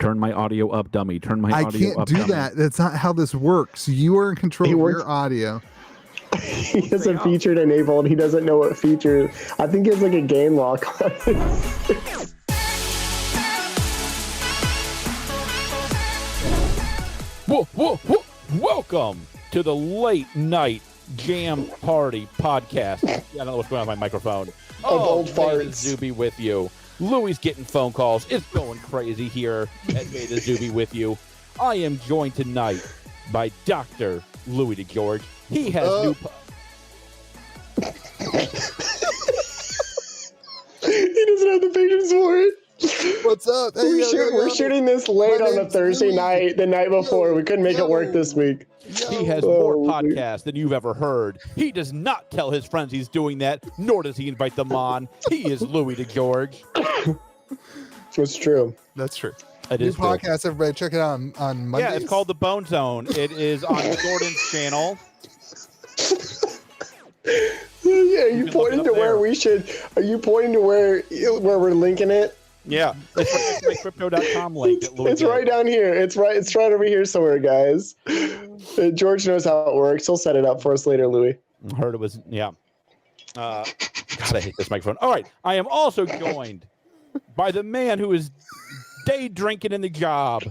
Turn my audio up, dummy. Turn my audio up. I can't do that. That's not how this works. You are in control of your audio. He has a feature enabled. He doesn't know what feature. I think it's like a game lock on it. Welcome to the late night jam party podcast. I don't know what's going on with my microphone. Old farts. Metazoo be with you. Louis getting phone calls. It's going crazy here at Metazoo be with you. I am joined tonight by Dr. Louis DeGeorge. He has new... He doesn't have the patience for it. What's up? Hey, We're shooting this late on a Thursday night, the night before. We couldn't make it work this week. He has more podcasts than you've ever heard. He does not tell his friends he's doing that, nor does he invite them on. He is Louis DeGeorge. It's true. That's true. It New is true. podcast, everybody. Check it out on Mondays. Yeah, it's called The Bone Zone. It is on Jordan's channel. Yeah, are you pointing to where we should? Are you pointing to where we're linking it? Yeah, it's my crypto.com link. It's right down here. It's right over here somewhere, guys. George knows how it works. He'll set it up for us later, Louis. I heard it was, yeah. God, I hate this microphone. All right, I am also joined by the man who is day drinking in the job.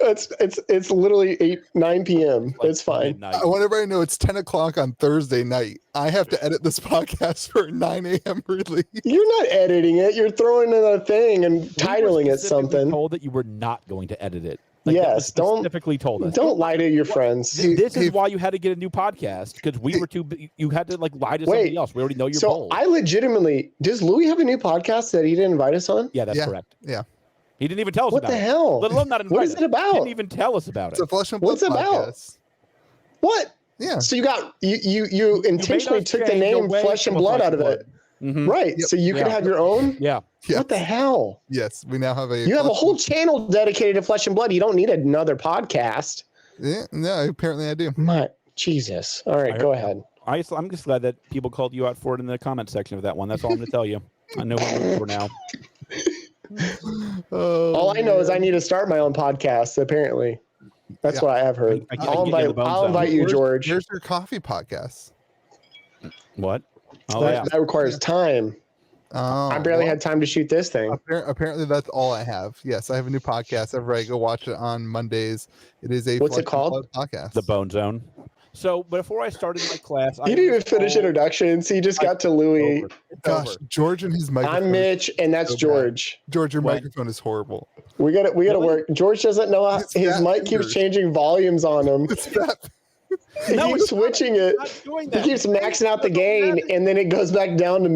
It's literally 9 p.m. It's fine. Midnight. I want everybody to know it's 10 o'clock on Thursday night. I have to edit this podcast for 9 a.m. release. You're not editing it. You're throwing in a thing and titling it something. Told that you were not going to edit it. Like, yes, don't specifically told us. Don't lie to your friends. This is why you had to get a new podcast, because we were too. You had to lie to somebody else. We already know you're bold. I legitimately. Does Louis have a new podcast that he didn't invite us on? Yeah, that's correct. Yeah. He didn't even tell us what about it. What the hell? Let alone not invite What is it about? He didn't even tell us about it. It's a Flesh and Blood What's it about? podcast. What? Yeah. So you intentionally took the name Flesh and Blood out of it. Mm-hmm. Right. Yep. So you could have your own? Yeah. What the hell? Yes. We now have You have a whole channel dedicated to Flesh and Blood. You don't need another podcast. Yeah. No, apparently I do. Jesus. All right, go ahead. I'm just glad that people called you out for it in the comment section of that one. That's all I'm going to tell you. I know what I'm looking for now. All I know is I need to start my own podcast, apparently. That's what I have heard. I'll invite you, George. Here's your coffee podcast. What? Oh, that requires time. Oh, I barely had time to shoot this thing. Apparently, that's all I have. Yes, I have a new podcast. Everybody go watch it on Mondays. It is a What's it called? Podcast. The Bone Zone. So before I started my class, he didn't even finish introductions. He just got to Louis. Gosh, George and his microphone. I'm Mitch, and that's George. George, your microphone is horrible. We got to work. George doesn't know how his mic keeps changing volumes on him. He keeps switching it. He keeps maxing out the gain, and then it goes back down to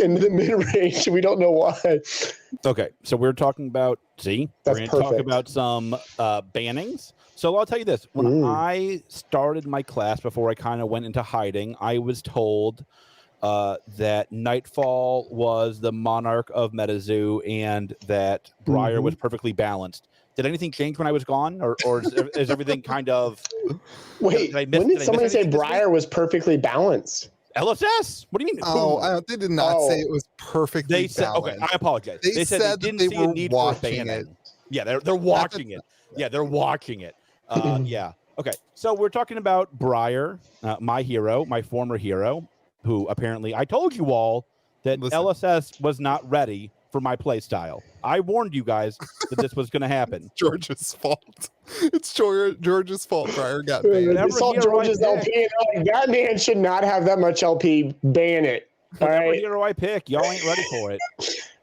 into the mid range. We don't know why. Okay, so we're talking about. We're going to talk about some bannings. So I'll tell you this: when I started my class, before I kind of went into hiding, I was told that Nightfall was the monarch of Metazoo, and that Briar was perfectly balanced. Did anything change when I was gone, or is everything kind of? Wait, when did somebody say Briar was perfectly balanced? LSS? What do you mean? Oh, they did not say it was perfectly They said, balanced. okay, I apologize. They said they didn't see a need for banning. Yeah, they're watching it. Yeah, they're watching it. Yeah. Okay. So we're talking about Briar, my hero, my former hero, who apparently I told you all that LSS was not ready for my play style. I warned you guys that this was going to happen. It's George's fault. It's George's fault. Briar got banned. It's all George's LP. That man should not have that much LP. Ban it. All right. Hero I pick. Y'all ain't ready for it.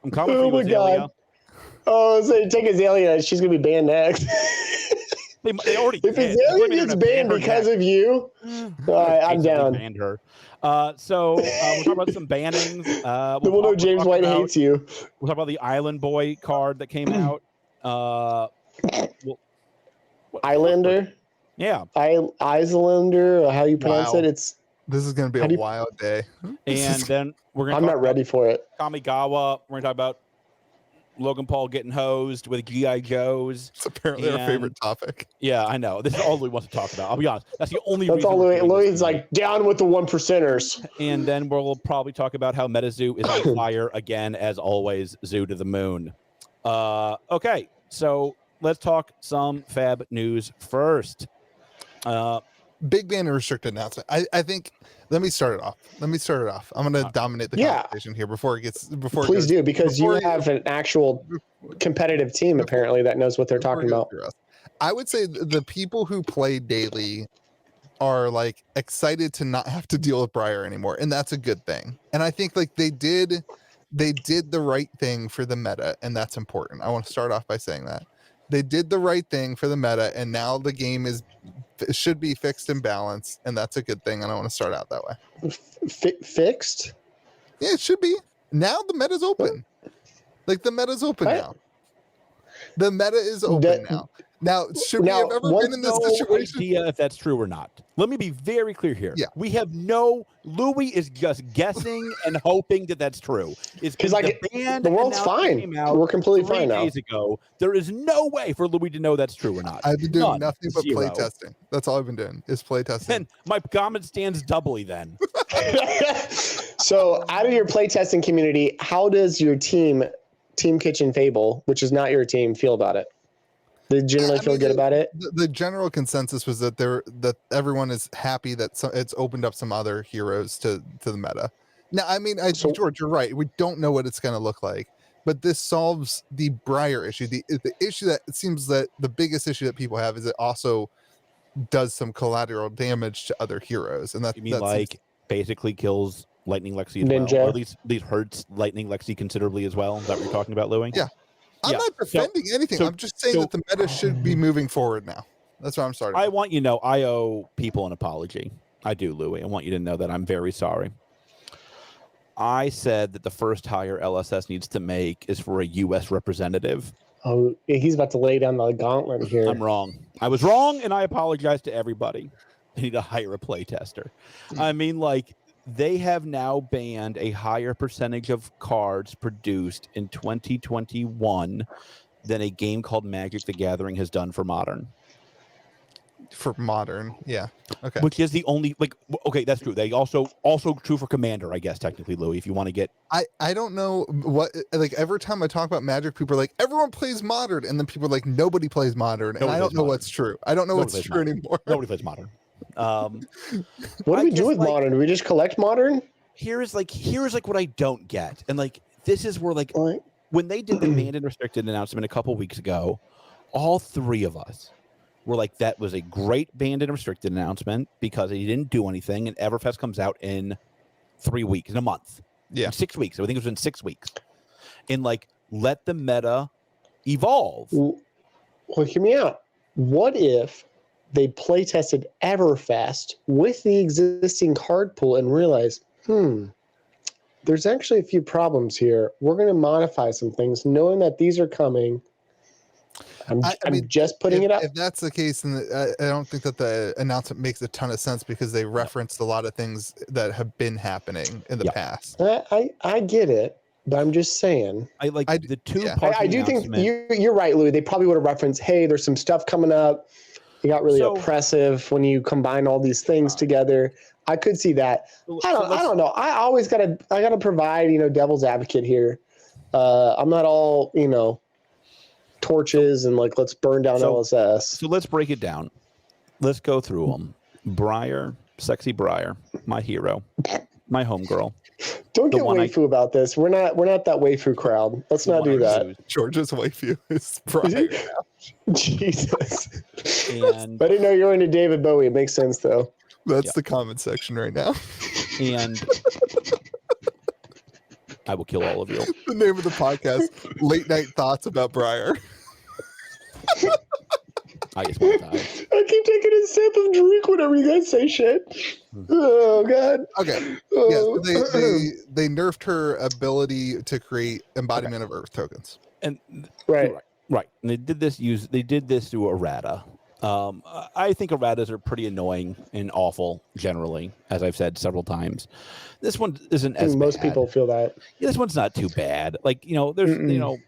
I'm coming for you, my Azalea. God. Oh, so take Azalea. She's going to be banned next. They already if Azalea gets banned because of you, I'm down. Banned her. So we'll talk about some bannings. We'll know James White hates you. We'll talk about the Island Boy card that came out. Islander? Yeah. Islander, how you pronounce it? This is going to be a wild day. And then we're going to I'm not ready for it. Kamigawa. We're going to talk about Logan Paul getting hosed with G.I. Joes. It's apparently our favorite topic. Yeah, I know. This is all Louis wants to talk about. I'll be honest. That's the only reason. That's all Louis is like, down with the 1%ers. And then we'll probably talk about how Metazoo is on fire again, as always, zoo to the moon. Okay, so let's talk some Fab news first. Big ban and restricted announcement. I think. Let me start it off. I'm going to dominate the conversation here before it gets. Please do, because you have an actual competitive team apparently that knows what they're talking about. I would say the people who play daily are like excited to not have to deal with Briar anymore, and that's a good thing. And I think like they did the right thing for the meta, and that's important. I want to start off by saying that they did the right thing for the meta, and now the game should be fixed and balanced, and that's a good thing. And I want to start out that way. Fixed? Yeah, it should be. Now the meta's open. Like the meta's open now. The meta is open now. Now, should we have ever been in this situation? Idea if that's true or not. Let me be very clear here. Yeah. We have Louis is just guessing and hoping that that's true. It's because like the world's fine. We're completely fine now. 3 days ago, there is no way for Louis to know that's true or not. I've been doing nothing but play testing. That's all I've been doing is play testing. And my comment stands doubly then. So out of your play testing community, how does your team Kitchen Table, which is not your team, feel about it? They generally feel good about it. The general consensus was that everyone is happy that it's opened up some other heroes to the meta. Now, I mean, George, you're right. We don't know what it's going to look like, but this solves the Briar issue. The issue that it seems that the biggest issue that people have is it also does some collateral damage to other heroes, and that basically kills Lightning Lexi as Ninja. well, or at least hurts Lightning Lexi considerably as well. Is that what you're talking about, Louis? Yeah. I'm not defending anything. I'm just saying that the meta should be moving forward now. That's what I'm starting. I want you to know I owe people an apology. I do, Louis. I want you to know that I'm very sorry. I said that the first hire LSS needs to make is for a U.S. representative. Oh, he's about to lay down the gauntlet here. I'm wrong. I was wrong, and I apologize to everybody. They need to hire a playtester. I mean, like, they have now banned a higher percentage of cards produced in 2021 than a game called Magic the Gathering has done for Modern. For Modern, yeah. Okay. Which is the only, like, okay, that's true. They also true for Commander, I guess, technically, Louis, if you want to get... I don't know what, like, every time I talk about Magic, people are like, everyone plays Modern, and then people are like, nobody plays Modern, and I don't know what's true. I don't know what's true anymore. Nobody plays Modern. What do we do with Modern? Do we just collect Modern? Here's what I don't get, and like this is where like when they did the banned and restricted announcement a couple weeks ago, all three of us were like, that was a great banned and restricted announcement because he didn't do anything, and Everfest comes out in 3 weeks, in a month, in 6 weeks. I think it was in 6 weeks, and like let the meta evolve. Well, hear me out. What if they play tested Everfest with the existing card pool and realized, there's actually a few problems here. We're going to modify some things, knowing that these are coming. I'm just putting it up. If that's the case, then I don't think that the announcement makes a ton of sense because they referenced a lot of things that have been happening in the past. I get it, but I'm just saying. I do think you're right, Louis. They probably would have referenced, hey, there's some stuff coming up. It got really oppressive when you combine all these things together. I could see that. I don't know. I always gotta provide, devil's advocate here. I'm not all, torches and like, let's burn down LSS. So let's break it down. Let's go through them. Briar, sexy Briar, my hero, my homegirl. Don't get waifu about this. We're not that waifu crowd. Let's not do that. George's waifu is Briar. Jesus. And I didn't know you were into David Bowie. It makes sense though. That's the comment section right now. And I will kill all of you. The name of the podcast, Late Night Thoughts About Briar. I just want to die. I keep taking a sip of drink whenever you guys say shit. Oh God. Okay. Yeah, they nerfed her ability to create embodiment of Earth tokens. And right. And they did this through errata. I think erratas are pretty annoying and awful generally, as I've said several times. This one isn't as most bad. People feel that. Yeah, this one's not too bad. Like, there's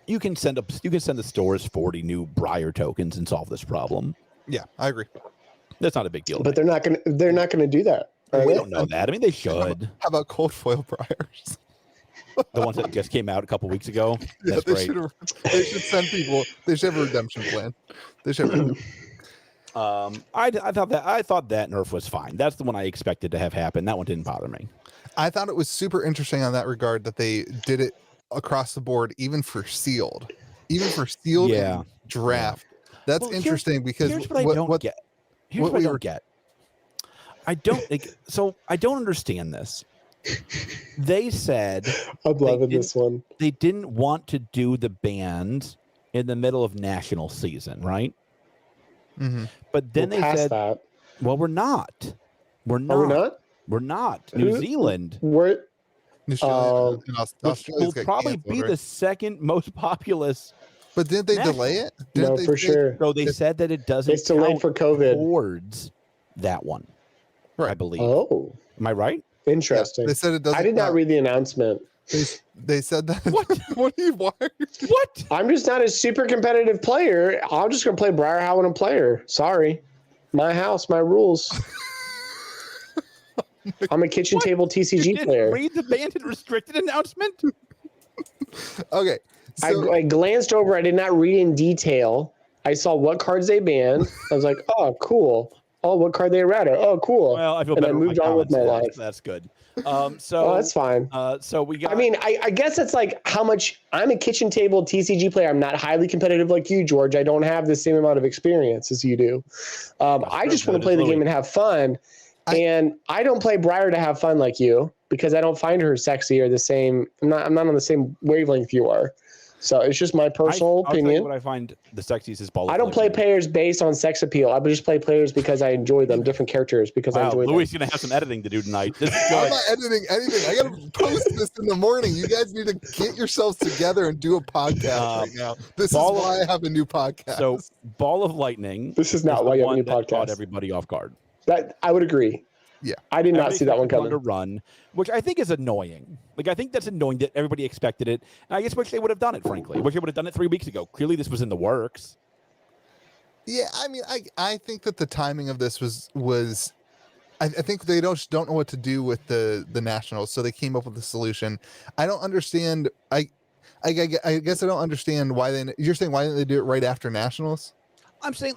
you can send the stores 40 new Briar tokens and solve this problem. Yeah, I agree. That's not a big deal. But they're not gonna do that. We don't know that. I mean, they should. How about cold foil Briars? The ones that just came out a couple weeks ago. Yeah, That's great. They should send people. They should have a redemption plan. They should have. I thought that nerf was fine. That's the one I expected to have happen. That one didn't bother me. I thought it was super interesting on that regard that they did it across the board, even for sealed, and draft. Yeah. That's interesting because here's what I don't get. Here's what I don't get. I don't understand this. They said I'm loving this one. They didn't want to do the band in the middle of national season, right? Mm-hmm. But then they said, that. "Well, we're not. We're not. We're not. New Zealand. We're will probably be the second most populous." But didn't they delay it? No, for sure. So they said that it doesn't. It's delayed for COVID. Towards that one, right? I believe. Oh, am I right? Interesting. Yeah, they said it doesn't. I did not read the announcement. They said that. What? What are you wired? What? I'm just not a super competitive player. I'm just gonna play Briar how I want to play her. Sorry, my house, my rules. I'm a kitchen table TCG player. Read the banned and restricted announcement. Okay. So, I glanced over. I did not read in detail. I saw what cards they banned. I was like, oh, cool. Oh, what card they errata? Oh, cool. Well, I feel and better. I moved on with my life. That's good. Oh, that's fine. So we got. I mean, I guess it's like how much I'm a kitchen table TCG player. I'm not highly competitive like you, George. I don't have the same amount of experience as you do. I just want to play the game and have fun. And I don't play Briar to have fun like you because I don't find her sexy or the same. I'm not on the same wavelength you are. So it's just my personal opinion. What I find the sexiest is ball. I don't play players based on sex appeal. I just play players because I enjoy them, different characters because I enjoy them. Louis is going to have some editing to do tonight. This is good. I'm not editing anything. I got to post this in the morning. You guys need to get yourselves together and do a podcast right now. This is why I have a new podcast. So Ball of Lightning. This is not why you have a new podcast. Caught everybody off guard. That I would agree. Yeah, I did not see that one coming. To run, which I think is annoying. Like I think that's annoying that everybody expected it. And I just wish they would have done it. Frankly, wish they would have done it 3 weeks ago. Clearly, this was in the works. Yeah, I mean, I think that the timing of this was. I think they don't know what to do with the Nationals, so they came up with a solution. I don't understand. I guess I don't understand why they. You're saying why didn't they do it right after Nationals? I'm saying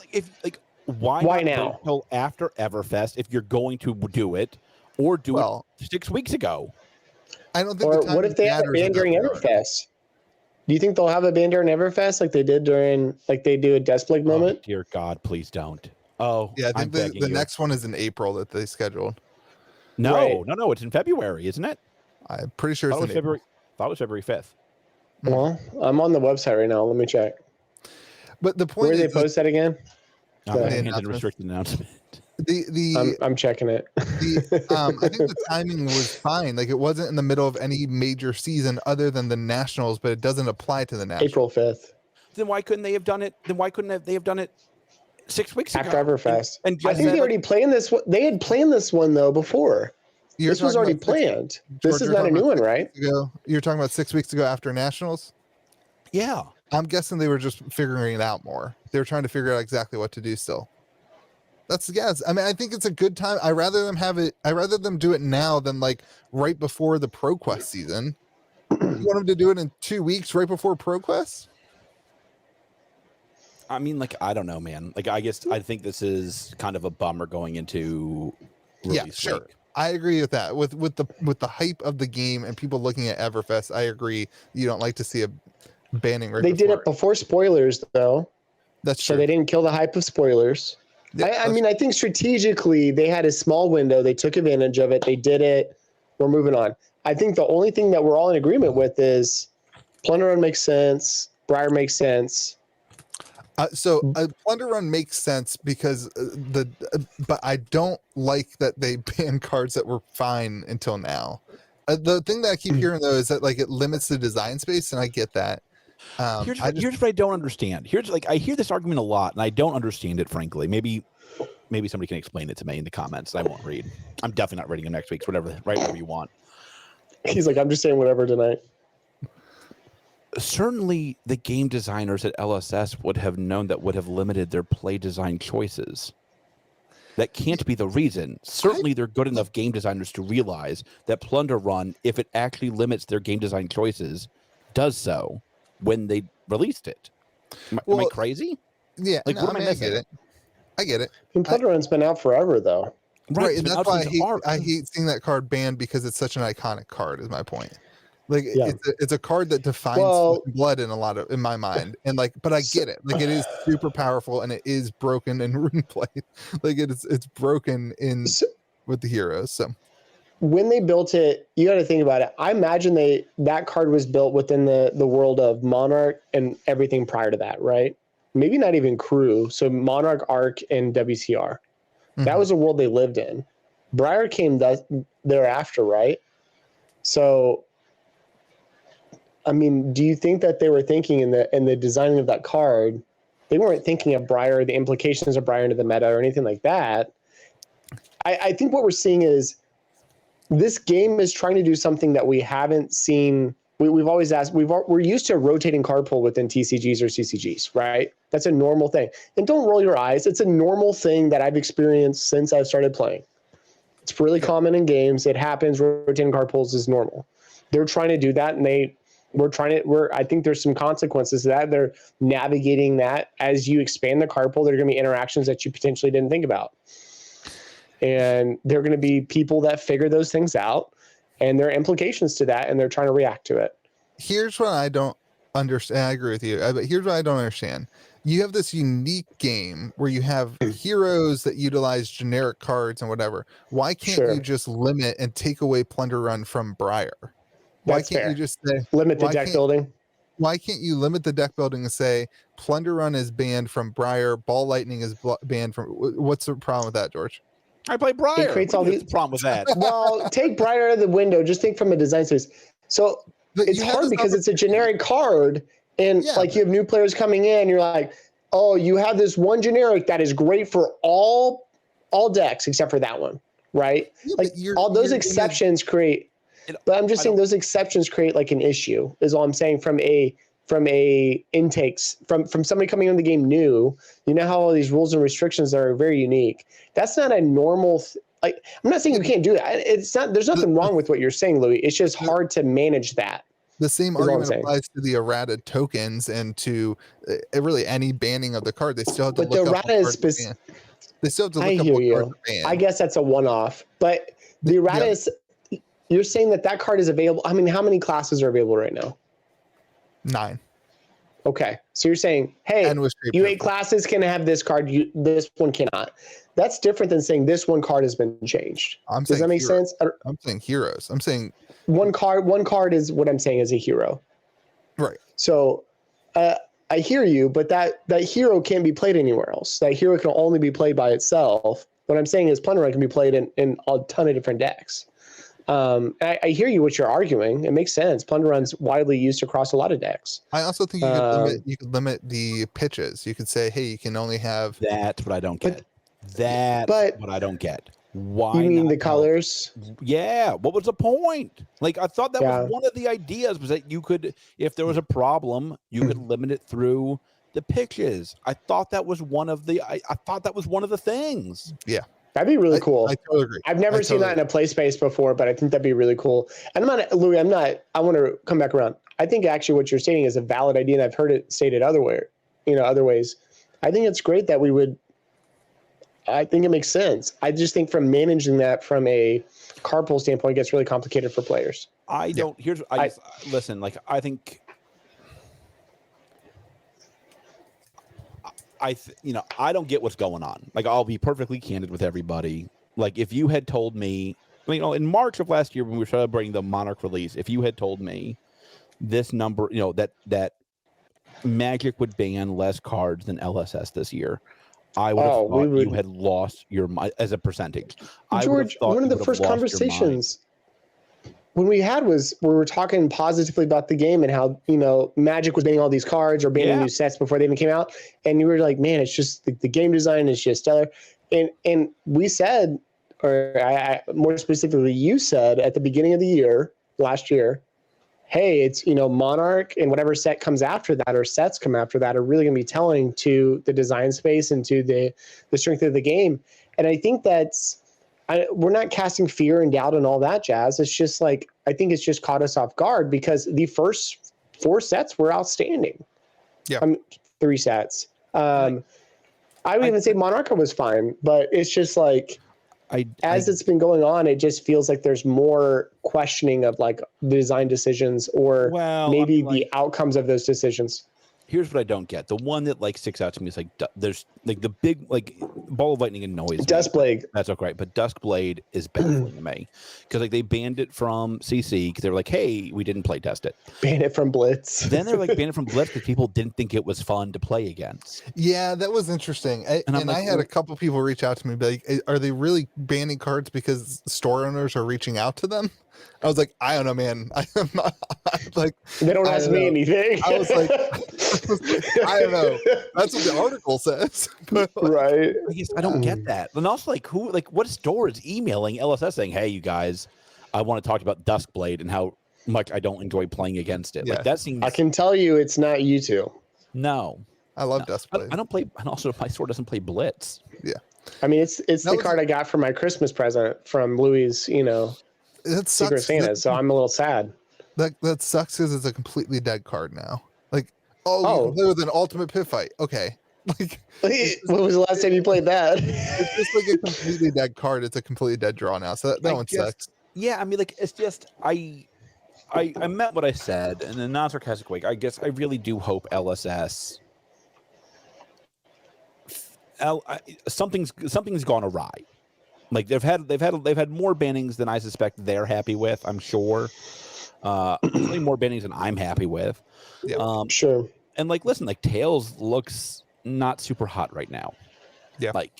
why not now? Until after Everfest, if you're going to do it, or do it 6 weeks ago. I don't think. Or what if they have a ban during Everfest? Do you think they'll have a ban during Everfest like they did during, like they do a Desplig moment? Oh, dear God, please don't. Oh, yeah, I think the next one is in April that they scheduled. No, it's in February, isn't it? I'm pretty sure it's in February. Thought it was February 5th. Well, I'm on the website right now. Let me check. But the point where they post that again? The restricted announcement. I'm checking it. I think the timing was fine. Like it wasn't in the middle of any major season other than the Nationals, but it doesn't apply to the Nationals. April 5th. Then why couldn't they have done it? Then why couldn't they have done it 6 weeks ago? After Everfest. And I think they already planned this. They had planned this one though before. This was already planned. This is not a new one, right? You're talking about 6 weeks ago after Nationals? Yeah. I'm guessing they were just figuring it out more. They were trying to figure out exactly what to do still. I mean, I think it's a good time. I rather them do it now than like right before the ProQuest season. You want them to do it in 2 weeks right before ProQuest? I mean, like, I don't know, man. Like, I think this is kind of a bummer going into release week. I agree with that. With the hype of the game and people looking at Everfest, I agree. You don't like to see a banning right. They did it before spoilers, though. That's true. So they didn't kill the hype of spoilers. Yeah, I think strategically they had a small window. They took advantage of it. They did it. We're moving on. I think the only thing that we're all in agreement with is Plunder Run makes sense. Briar makes sense. So Plunder Run makes sense because but I don't like that they ban cards that were fine until now. The thing that I keep hearing though is that like it limits the design space, and I get that. Here's what I don't understand. I hear this argument a lot, and I don't understand it. Frankly, maybe somebody can explain it to me in the comments. I won't read. I'm definitely not reading them next week. Whatever you want. He's like, I'm just saying whatever tonight. Certainly, the game designers at LSS would have known that would have limited their play design choices. That can't be the reason. Certainly, they're good enough game designers to realize that Plunder Run, if it actually limits their game design choices, does so when they released it. Am I crazy? Yeah. Like, what am I missing? I get it. And Plunder Run's been out forever, though. Right, and that's why I hate seeing that card banned, because it's such an iconic card, is my point. Like, it's a card that defines blood in my mind, and like, but I get it. Like, it is super powerful, and it is broken in RunePlay. Like, it's broken with the heroes. So when they built it, you got to think about it. I imagine that card was built within the world of Monarch and everything prior to that, right? Maybe not even Crew. So Monarch, Arc, and WCR. That was the world they lived in. Briar came thereafter, right? So, I mean, do you think that they were thinking in the designing of that card, they weren't thinking of Briar, the implications of Briar into the meta or anything like that? I think what we're seeing is this game is trying to do something that we haven't seen. We've always asked. We're used to rotating card pool within TCGs or CCGs, right? That's a normal thing. And don't roll your eyes. It's a normal thing that I've experienced since I've started playing. It's really common in games. It happens. Rotating card pools is normal. They're trying to do that, and I think there's some consequences to that. They're navigating that as you expand the card pool. There are going to be interactions that you potentially didn't think about, and there are going to be people that figure those things out. And there are implications to that, and they're trying to react to it. Here's what I don't understand. I agree with you, but here's what I don't understand. You have this unique game where you have heroes that utilize generic cards and whatever. Why can't you just limit and take away Plunder Run from Briar? Why can't you just say limit the deck building? Why can't you limit the deck building and say Plunder Run is banned from Briar, Ball Lightning is banned from? What's the problem with that, George? I play Briar. It creates all these problem with that. Well, take Briar out of the window. Just think from a design space. So it's hard because it's a generic card, and like you have new players coming in. You're like, oh, you have this one generic that is great for all decks except for that one, right? Yeah, like all those exceptions create. But I'm just saying those exceptions create like an issue. Is all I'm saying from intakes from somebody coming in the game new. You know how all these rules and restrictions are very unique. That's not a normal. I'm not saying you can't do that. It's not. There's nothing wrong with what you're saying, Louis. It's just hard to manage that. The same argument applies to the errata tokens and to really any banning of the card. They still have to look up the errata is They still have to look up what card to ban. I guess that's a one-off. But the errata is. You're saying that card is available. I mean, how many classes are available right now? 9. Okay, so you're saying, hey, you 8 classes can have this card. This one cannot. That's different than saying this one card has been changed. Does that make sense? I'm saying heroes. I'm saying one card is what I'm saying is a hero. Right. So I hear you, but that hero can't be played anywhere else. That hero can only be played by itself. What I'm saying is Plunder Run can be played in a ton of different decks. I hear you what you're arguing. It makes sense. Plunder Run's widely used across a lot of decks. I also think you could limit the pitches. You could say, hey, you can only have. That's what I don't get. What I don't get. Why? You mean the colors? Yeah. What was the point? Like, I thought that was one of the ideas, was that you could, if there was a problem, you could limit it through the pitches. I thought that was one of the. I thought that was one of the things. Yeah. That'd be really cool. I totally agree. I've never seen that in a play space before, but I think that'd be really cool. And Louis, I want to come back around. I think actually what you're stating is a valid idea, and I've heard it stated other ways. I think it's great that I think it makes sense. I just think from managing that from a card pool standpoint, it gets really complicated for players. Listen, like, I think I don't get what's going on. Like, I'll be perfectly candid with everybody. Like, if you had told me, in March of last year when we were celebrating the Monarch release, if you had told me this number, that Magic would ban less cards than LSS this year, I would have thought you had lost your mind as a percentage. George, one of the first conversations when we had was we were talking positively about the game and how, Magic was banning all these cards or banning new sets before they even came out. And you were like, man, it's just the game design is just stellar. And we said, or I more specifically, you said at the beginning of the year, last year, hey, it's, Monarch and whatever set comes after that or sets come after that are really going to be telling to the design space and to the strength of the game. And I think we're not casting fear and doubt and all that jazz. It's just like, I think it's just caught us off guard because the first 4 sets were outstanding. Yeah. 3 sets. I would even say Monarcha was fine, but it's just like, it's been going on, it just feels like there's more questioning of like the design decisions or maybe the outcomes of those decisions. Here's what I don't get. The one that like sticks out to me is like there's like the big like Ball of Lightning annoys me. Duskblade. That's okay, but Duskblade is baffling to me because like they banned it from CC because they were like, hey, we didn't play test it. Ban it from Blitz. Then they're like banned it from Blitz because people didn't think it was fun to play against. Yeah, that was interesting. I had a couple people reach out to me, be like, are they really banning cards because store owners are reaching out to them? I was like, I don't know, man. I am not like they don't ask me anything. I was like, I don't know. That's what the article says. But like, right. I don't get that. And also, like, what store is emailing LSS saying, hey, you guys, I want to talk about Duskblade and how much I don't enjoy playing against it. Yeah. Like that seems. I can tell you, it's not you two. No, I love Duskblade. I don't play, and also my store doesn't play Blitz. Yeah, I mean, it's the card I got for my Christmas present from Louis. That Secret sucks. Santa, so I'm a little sad. That sucks because it's a completely dead card now. Like, you can play with an ultimate pit fight. Okay. Like, when was the last time you played that? It's just like a completely dead card. It's a completely dead draw now. So that one sucks. Yeah, I mean, like, it's just I meant what I said in a non-sarcastic way. I guess I really do hope LSS. Something's gone awry. Like they've had more bannings than I suspect they're happy with. I'm sure, certainly more bannings than I'm happy with. Yeah, sure. And like, listen, like Tails looks not super hot right now. Yeah, like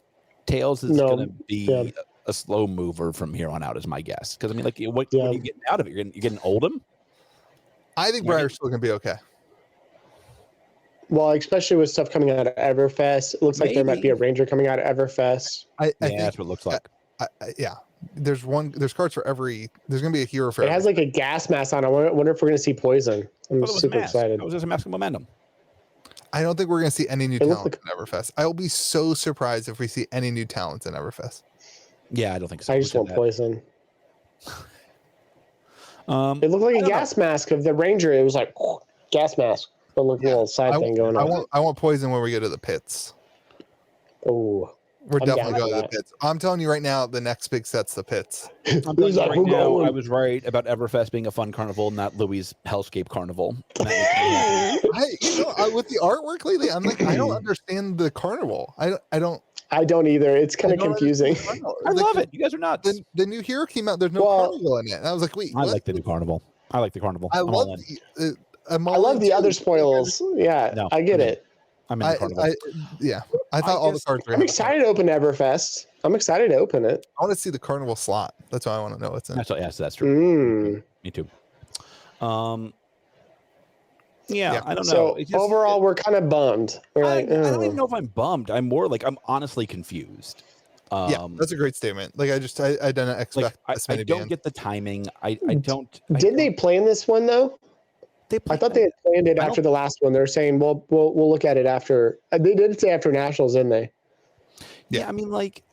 Tails is going to be a slow mover from here on out, is my guess. Because I mean, like, what are you getting out of it? You're getting Oldhim. I think Briar's still going to be okay. Well, especially with stuff coming out of Everfest, it looks like there might be a Ranger coming out of Everfest. I think that's what it looks like. Yeah, there's cards for every. There's gonna be a hero for. It has like a gas mask on. I wonder if we're gonna see poison. I'm super excited. It was just a mask of momentum. I don't think we're gonna see any new talent in Everfest. I will be so surprised if we see any new talents in Everfest. Yeah, I don't think so. I just want poison. It looked like a gas mask of the Ranger. It was like gas mask, but look, a little side thing going on. I want poison when we get to the pits. Oh. We're definitely going to the pits. I'm telling you right now, the next big set's the pits. I'm telling you right now, I was right about Everfest being a fun carnival, not Louis' Hellscape Carnival. With the artwork lately, I'm like, I don't understand the carnival. I don't either. It's kind of confusing. I love it. You guys are nuts. The new hero came out. There's no carnival in it. And I was like, wait. I like the new carnival. I like the carnival. I love the other spoils. Yeah, no, I get it. I'm in the carnival. I thought all the cards were. I'm excited to open Everfest. I'm excited to open it. I want to see the carnival slot. That's why I want to know what's in. That's true. Me too. I don't know. So overall, we're kind of bummed. I don't even know if I'm bummed. I'm more like I'm honestly confused. That's a great statement. Like I didn't expect. I don't get the timing. I don't. Did they plan this one though? I thought they had planned it after the last one. They're saying, well, we'll look at it after. They did say after Nationals, didn't they? Yeah, I mean, like,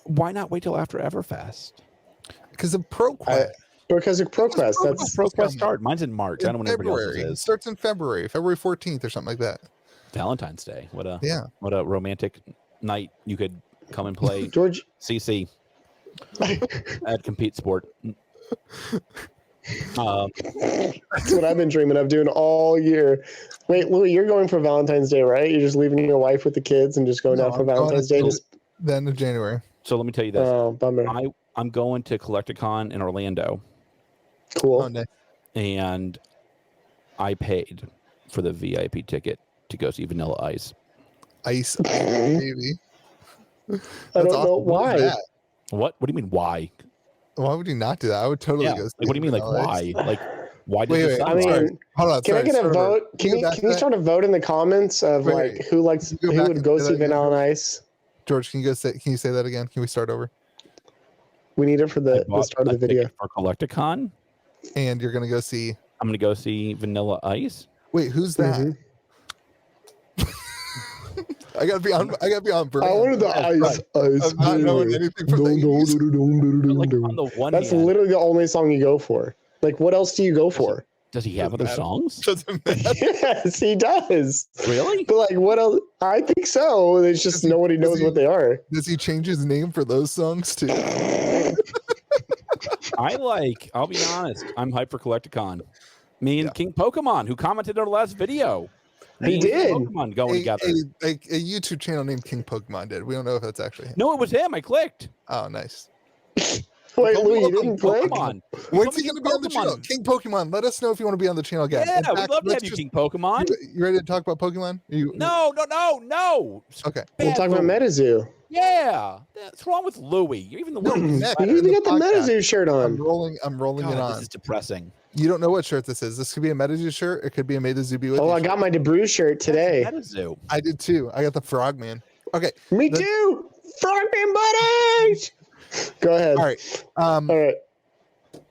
why not wait till after Everfest? Because of ProQuest. Because of ProQuest. That's ProQuest start. Mine's in March. I don't know when everybody else's is. It starts in February 14th or something like that. Valentine's Day. What a romantic night you could come and play. George CC at Compete Sport. That's what I've been dreaming of doing all year. Wait, Louis, you're going for Valentine's Day, right? You're just leaving your wife with the kids and just going out for Valentine's Day. The end of January. So let me tell you this. Oh, bummer. I'm going to Collecticon in Orlando. Cool. Oh, nice. And I paid for the VIP ticket to go see Vanilla Ice. Ice, baby. I don't know why. What do you mean why? Why would you not do that? I would totally go. Like, what do you mean, like why? Like, why did wait, I mean, hold on. Can I get a vote? Can you start a vote in the comments of who would go see Vanilla Ice? George, can you say that again? Can we start over? We need it for the start of the video. For Collecticon. And you're gonna go see. I'm gonna go see Vanilla Ice. Wait, who's that? I gotta be on brand. I wanted the ice. I'm not knowing anything from the 80s. That's literally the only song you go for. Like, what else do you go for? Does he have other songs? Yes, he does. Really? But like, what else? I think so. It's just nobody knows what they are. Does he change his name for those songs too? I'll be honest, I'm hyped for Collecticon. Me and King Pokemon, who commented on the last video. He did. Pokemon going together. A YouTube channel named King Pokemon did. We don't know if that's actually him. No, it was him. I clicked. Oh, nice. Wait, Louis, you didn't click? When's he going to be on the channel? King Pokemon, let us know if you want to be on the channel again. Yeah, we'd love to have you, King Pokemon. You ready to talk about Pokemon? No. Okay. We'll talk about Metazoo. Yeah. What's wrong with Louis? You're even the one. You even got the Metazoo shirt on. I'm rolling it on. This is depressing. You don't know what shirt this is. This could be a Metazoo shirt. It could be a Metazoo Be With Oh, You I got my DeBrew shirt today. Metazoo. I did too. I got the Frogman. Okay. Me too. Frogman buddies. Go ahead. All right. All right.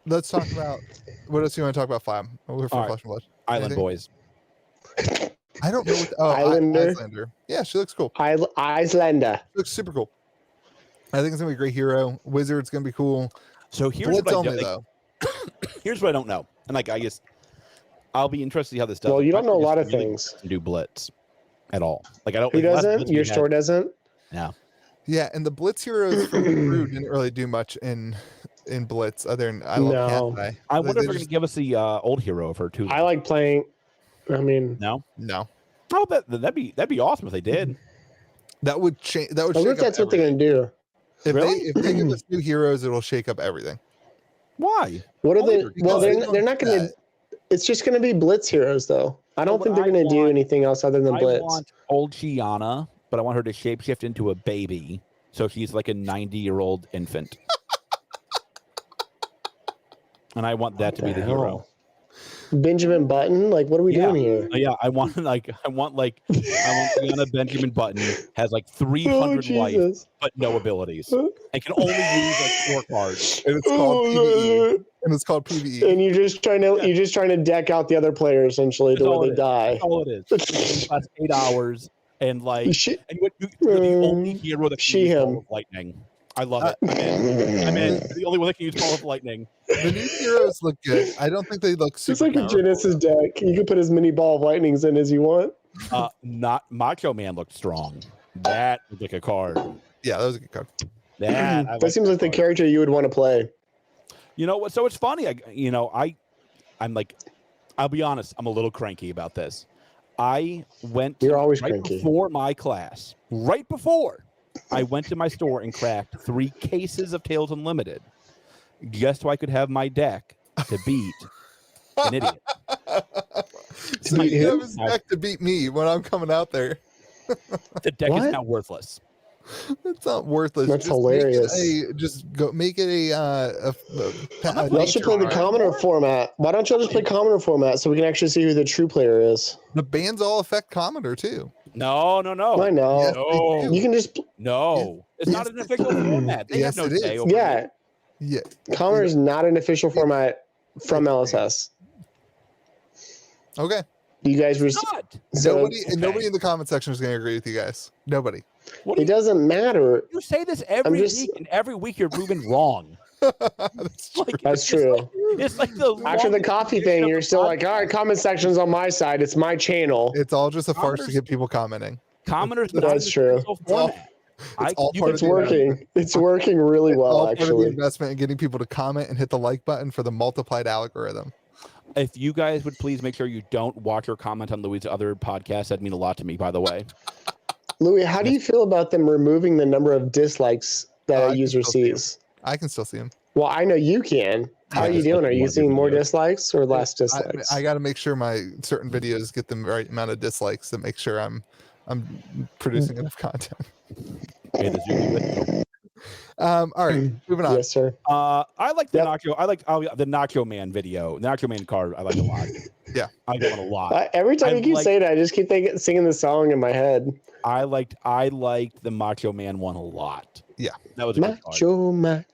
Let's talk about what else you want to talk about, Flab? We're from Flesh and Blood. Island Boys. I don't know what Islander. Yeah, she looks cool. Islander. She looks super cool. I think it's gonna be a great hero. Wizard's gonna be cool. So here's what what I don't, here's what I don't know. And like I guess I'll be interested to see how this does. Well, you don't know a lot of things. Do Blitz at all. Like I don't Who doesn't? Your store doesn't? Yeah. Yeah, and the Blitz heroes from the crew didn't really do much in Blitz other than I love Cat Eye. I wonder if they're going to give us the old hero of her too. I like playing. I mean, no. Oh, that'd be awesome if they did. That would change. That would. I think that's what they're going to do. If they give us new heroes, it'll shake up everything. Why? What are they? Well, they're not going to. It's just going to be Blitz heroes, though. I don't think they're going to do anything else other than Blitz. I want old Shiana, but I want her to shapeshift into a baby, so she's like a 90-year-old infant. And I want that to be the hero. Benjamin Button, like what are we doing here? Yeah, I want Shiana Benjamin Button has like 300 life, but no abilities, and can only use like 4 cards. And it's called PvE. And it's called PvE. And you're just trying to deck out the other players essentially to where they die. That's all it is. That's 8 hours, and like, you're the only hero that can use Ball of Lightning. I love it. I'm in. The only one that can use Ball of Lightning. The new heroes look good. I don't think they look super. It's like a Genesis deck. You can put as many Ball of Lightnings in as you want. Not Macho Man looked strong. That looked like a card. Yeah, that was a good card. That seems like the character you would want to play. You know what? So it's funny. I'm like, I'll be honest. I'm a little cranky about this. I went. You're always right cranky. Before my class. Right before. I went to my store and cracked 3 cases of Tales Unlimited just so I could have my deck to beat an idiot. So you have his deck to beat me when I'm coming out there. The deck is now worthless. It's not worthless. That's hilarious. Make it a y'all should play the commoner format. Why don't y'all just play commoner format so we can actually see who the true player is? The bans all affect commoner too. No. I know. Yes, no. You can just It's not an official format. They have no say over it. Yeah. Commoner is not an official format from LSS. Okay. You guys were nobody in the comment section is going to agree with you guys. Nobody. It doesn't matter. You say this every week, and every week you're proven wrong. That's true. It's like after the coffee thing, you're still like, all right, comment section's on my side. It's my channel. It's all just a farce to get people commenting. Commenters, that's true. It's working. It's working really well, actually. Part of the investment in getting people to comment and hit the like button for the multiplied algorithm. If you guys would please make sure you don't watch or comment on Louis' other podcasts, that'd mean a lot to me, by the way. Louis, how do you feel about them removing the number of dislikes that a user sees? I can still see them. Well, I know you can. How are you doing? Are you seeing more dislikes or less dislikes? I got to make sure my certain videos get the right amount of dislikes to make sure I'm producing enough content. All right, moving on. Yes, sir. I like the Nacho. I like the Nacho Man video. The Nacho Man card. I like a lot. Yeah, I like it a lot. Every time you keep saying it, I just keep singing the song in my head. I liked the Macho Man one a lot. Yeah, that was a Macho Man.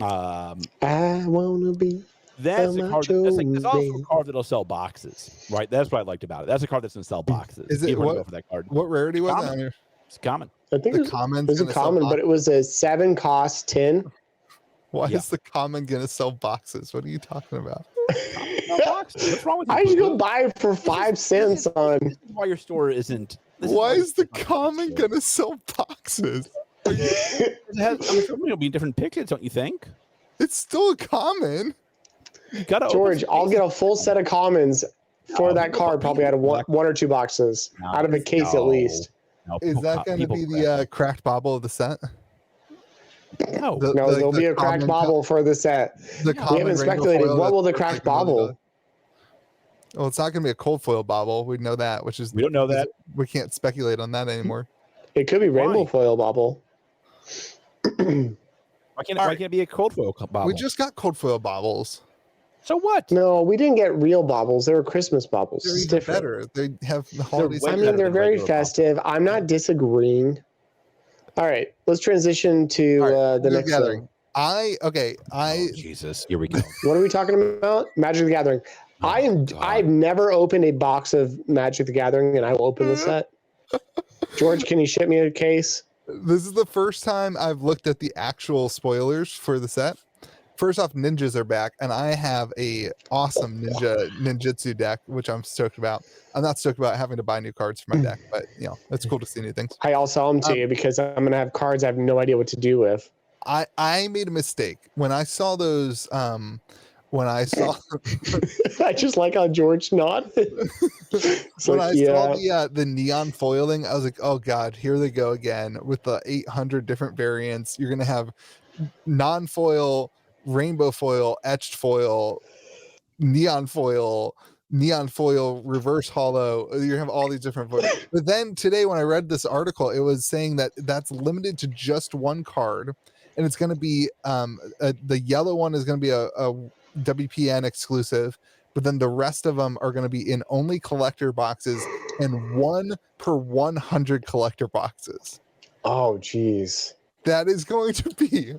I wanna be That's a card. It's also a card that'll sell boxes, right? That's what I liked about it. That's a card that's gonna sell boxes. Is it what? Go for that card. What rarity was it? It's common. I think it was a common, but it was a 7 cost 10. Why is the common gonna sell boxes? What are you talking about? What's wrong with you? I just go buy it for 5 cents on. This is why your store isn't. Why is the common gonna sell boxes? It'll be different pictures, don't you think? It's still a common. You gotta George, I'll get a full set of commons for that card, probably out of one or two boxes, out of a case at least. Is that going to be the cracked bobble of the set? No, there'll be a cracked bobble for the set. We haven't speculated. What will the cracked bobble? Well, it's not going to be a cold foil bobble. We know that, we don't know that. We can't speculate on that anymore. It could be rainbow foil bobble. Why can't it be a cold foil bobble? We just got cold foil bobbles. So what? No, we didn't get real bobbles. They were Christmas bobbles. They're even better. They have the holidays. I mean, they're very festive. I'm not disagreeing. All right, let's transition to the next gathering. thing. Jesus, here we go. What are we talking about? Magic the Gathering. I've never opened a box of Magic the Gathering, and I will open the set. George, can you ship me a case? This is the first time I've looked at the actual spoilers for the set. First off, ninjas are back, and I have a awesome ninjutsu deck, which I'm stoked about. I'm not stoked about having to buy new cards for my deck, but it's cool to see new things. I'll sell them to you because I'm gonna have cards I have no idea what to do with. I made a mistake when I saw those. I just like how George nodded. Saw the neon foiling, I was like, oh god, here they go again with the 800 different variants. You're gonna have non-foil, rainbow foil, etched foil, neon foil, reverse hollow. You have all these different foils. But then today when I read this article, it was saying that that's limited to just one card, and it's going to be the yellow one is going to be a WPN exclusive, but then the rest of them are going to be in only collector boxes and 1 per 100 collector boxes. Oh geez. That is going to be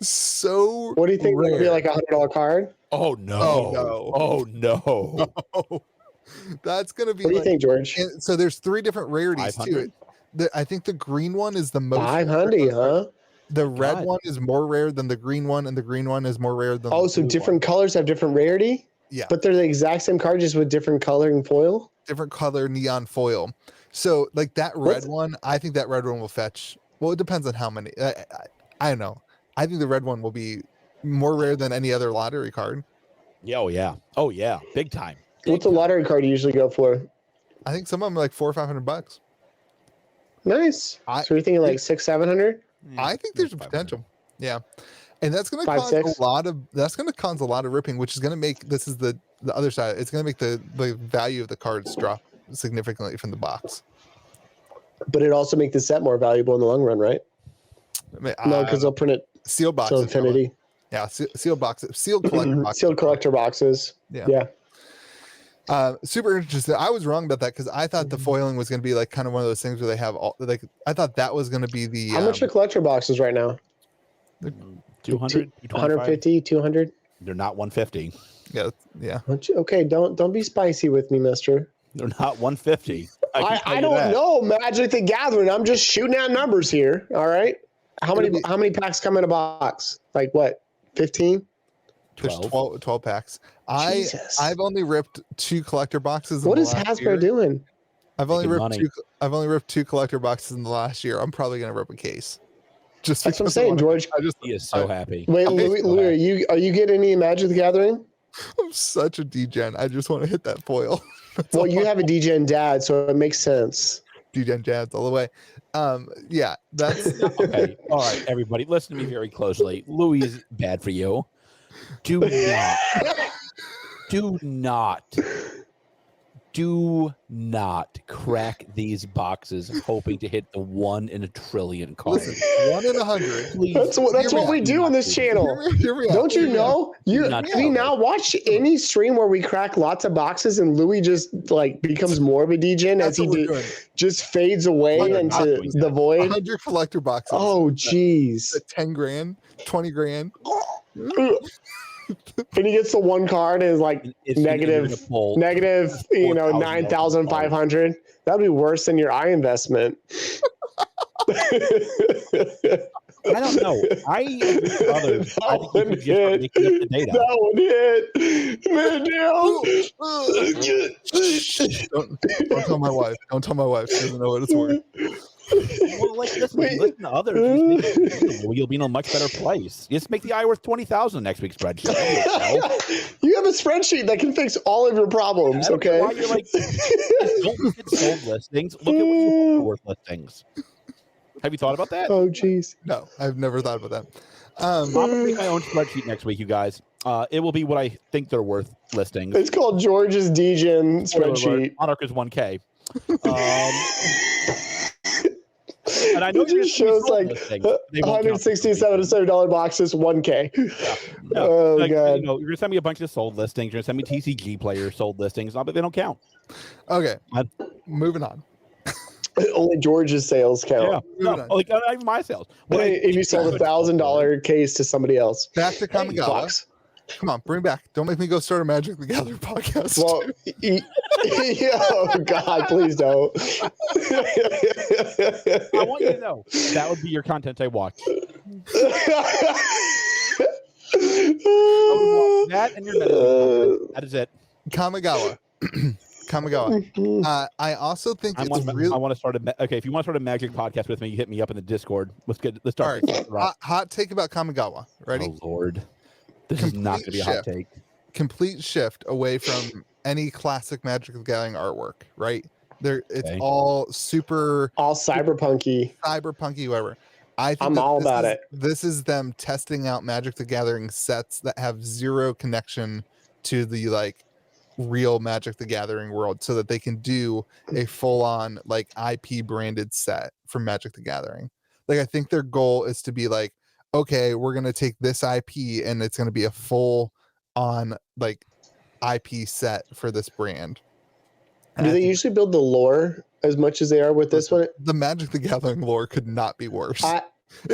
so. What do you think? It'll be like $100 card? Oh no! Oh no! That's going to be. What do you think, George? So there's 3 different rarities to it. I think the green one is the most. 500, huh? The red one is more rare than the green one, and the green one is more rare than. Oh, so different colors have different rarity? Yeah, but they're the exact same card, just with different coloring foil. Different color neon foil. So like that red one, I think that red one will fetch. Well, it depends on how many. I don't know. I think the red one will be more rare than any other lottery card. Yeah, oh yeah, big time. What's a lottery card usually go for? I think some of them are like $400 or $500. Nice. So you're thinking like $600-700? I think there's a potential. Yeah, and that's going to cause a lot of. That's going to cause a lot of ripping, which is going to make this is the other side. It's going to make the value of the cards drop significantly from the box. But it also make the set more valuable in the long run, right? No, because they'll print it sealed boxes. So infinity. Yeah, sealed boxes, sealed collector boxes. Sealed collector boxes. Yeah. Super interesting. I was wrong about that because I thought the foiling was going to be like kind of one of those things where they have all like. I thought that was going to be the. How much are collector boxes right now? 200, 150, 200. They're not 150. Yeah. Okay, don't be spicy with me, mister. They're not 150. I don't know Magic the Gathering. I'm just shooting out numbers here. All right. How many packs come in a box? Like what? 15? There's 12 packs. I've only ripped 2 collector boxes. What is Hasbro doing? I've only ripped 2 collector boxes in the last year. I'm probably gonna rip a case. Just that's what I'm saying, George. He is so happy. Wait, Louis, are you getting any Magic the Gathering? I'm such a degen. I just want to hit that foil. Well, you have a degen dad, so it makes sense. Degen jabs all the way. Yeah, that's okay. All right, everybody, listen to me very closely. Louis is bad for you. Do not crack these boxes hoping to hit the 1 in a trillion card. 1 in 100. Please. That's what we do on this channel. Don't you know? We now watch any stream where we crack lots of boxes and Louis just like becomes more of a degen as he just fades away into the void. 100 collector boxes. Oh, geez. 10 grand, 20 grand. And he gets the one card and is like negative, 9,500. That'd be worse than your I investment. I don't know. I agree with others. I think you should just making up the data. That one hit. Don't tell my wife. Don't tell my wife. She doesn't know what it's worth. Well, like listen to others. You'll be in a much better place. Just make the I worth 20,000 next week's spreadsheet. You have a spreadsheet that can fix all of your problems. Okay. Why you're like, don't look at sold listings. Look at what you worth listings. Have you thought about that? Oh, geez. No, I've never thought about that. I'm gonna make my own spreadsheet next week, you guys. It will be what I think they're worth listings. It's called George's DGen spreadsheet. Monarch is 1K. And I know it just shows like $167 boxes, 1K. Yeah. No, oh, like, God. You're gonna send me a bunch of sold listings. You're gonna send me TCG players sold listings, but they don't count. Okay, moving on. Only George's sales count. Yeah, no, like not even my sales. If you sold $1,000 case to somebody else. Back to Kamigawa. Come on, bring back. Don't make me go start a Magic the Gathering podcast. Well, oh God, please don't. I want you to know that would be your content I watch. That and your Metazoo. That is it. Kamigawa. I also think I want to start okay. If you want to start a Magic podcast with me, you hit me up in the Discord. Let's start. All right. Hot take about Kamigawa. Ready? Oh Lord, this is not going to be a hot take. Complete shift away from any classic Magic the Gathering artwork. Right? It's all cyberpunky, whatever. I'm all about it. This is them testing out Magic the Gathering sets that have zero connection to the real Magic the Gathering world, so that they can do a full-on IP branded set for Magic the Gathering. I think their goal is to be okay, we're gonna take this IP and it's gonna be a full-on IP set for this brand. Do they usually build the lore as much as they are with this one? The Magic the Gathering lore could not be worse.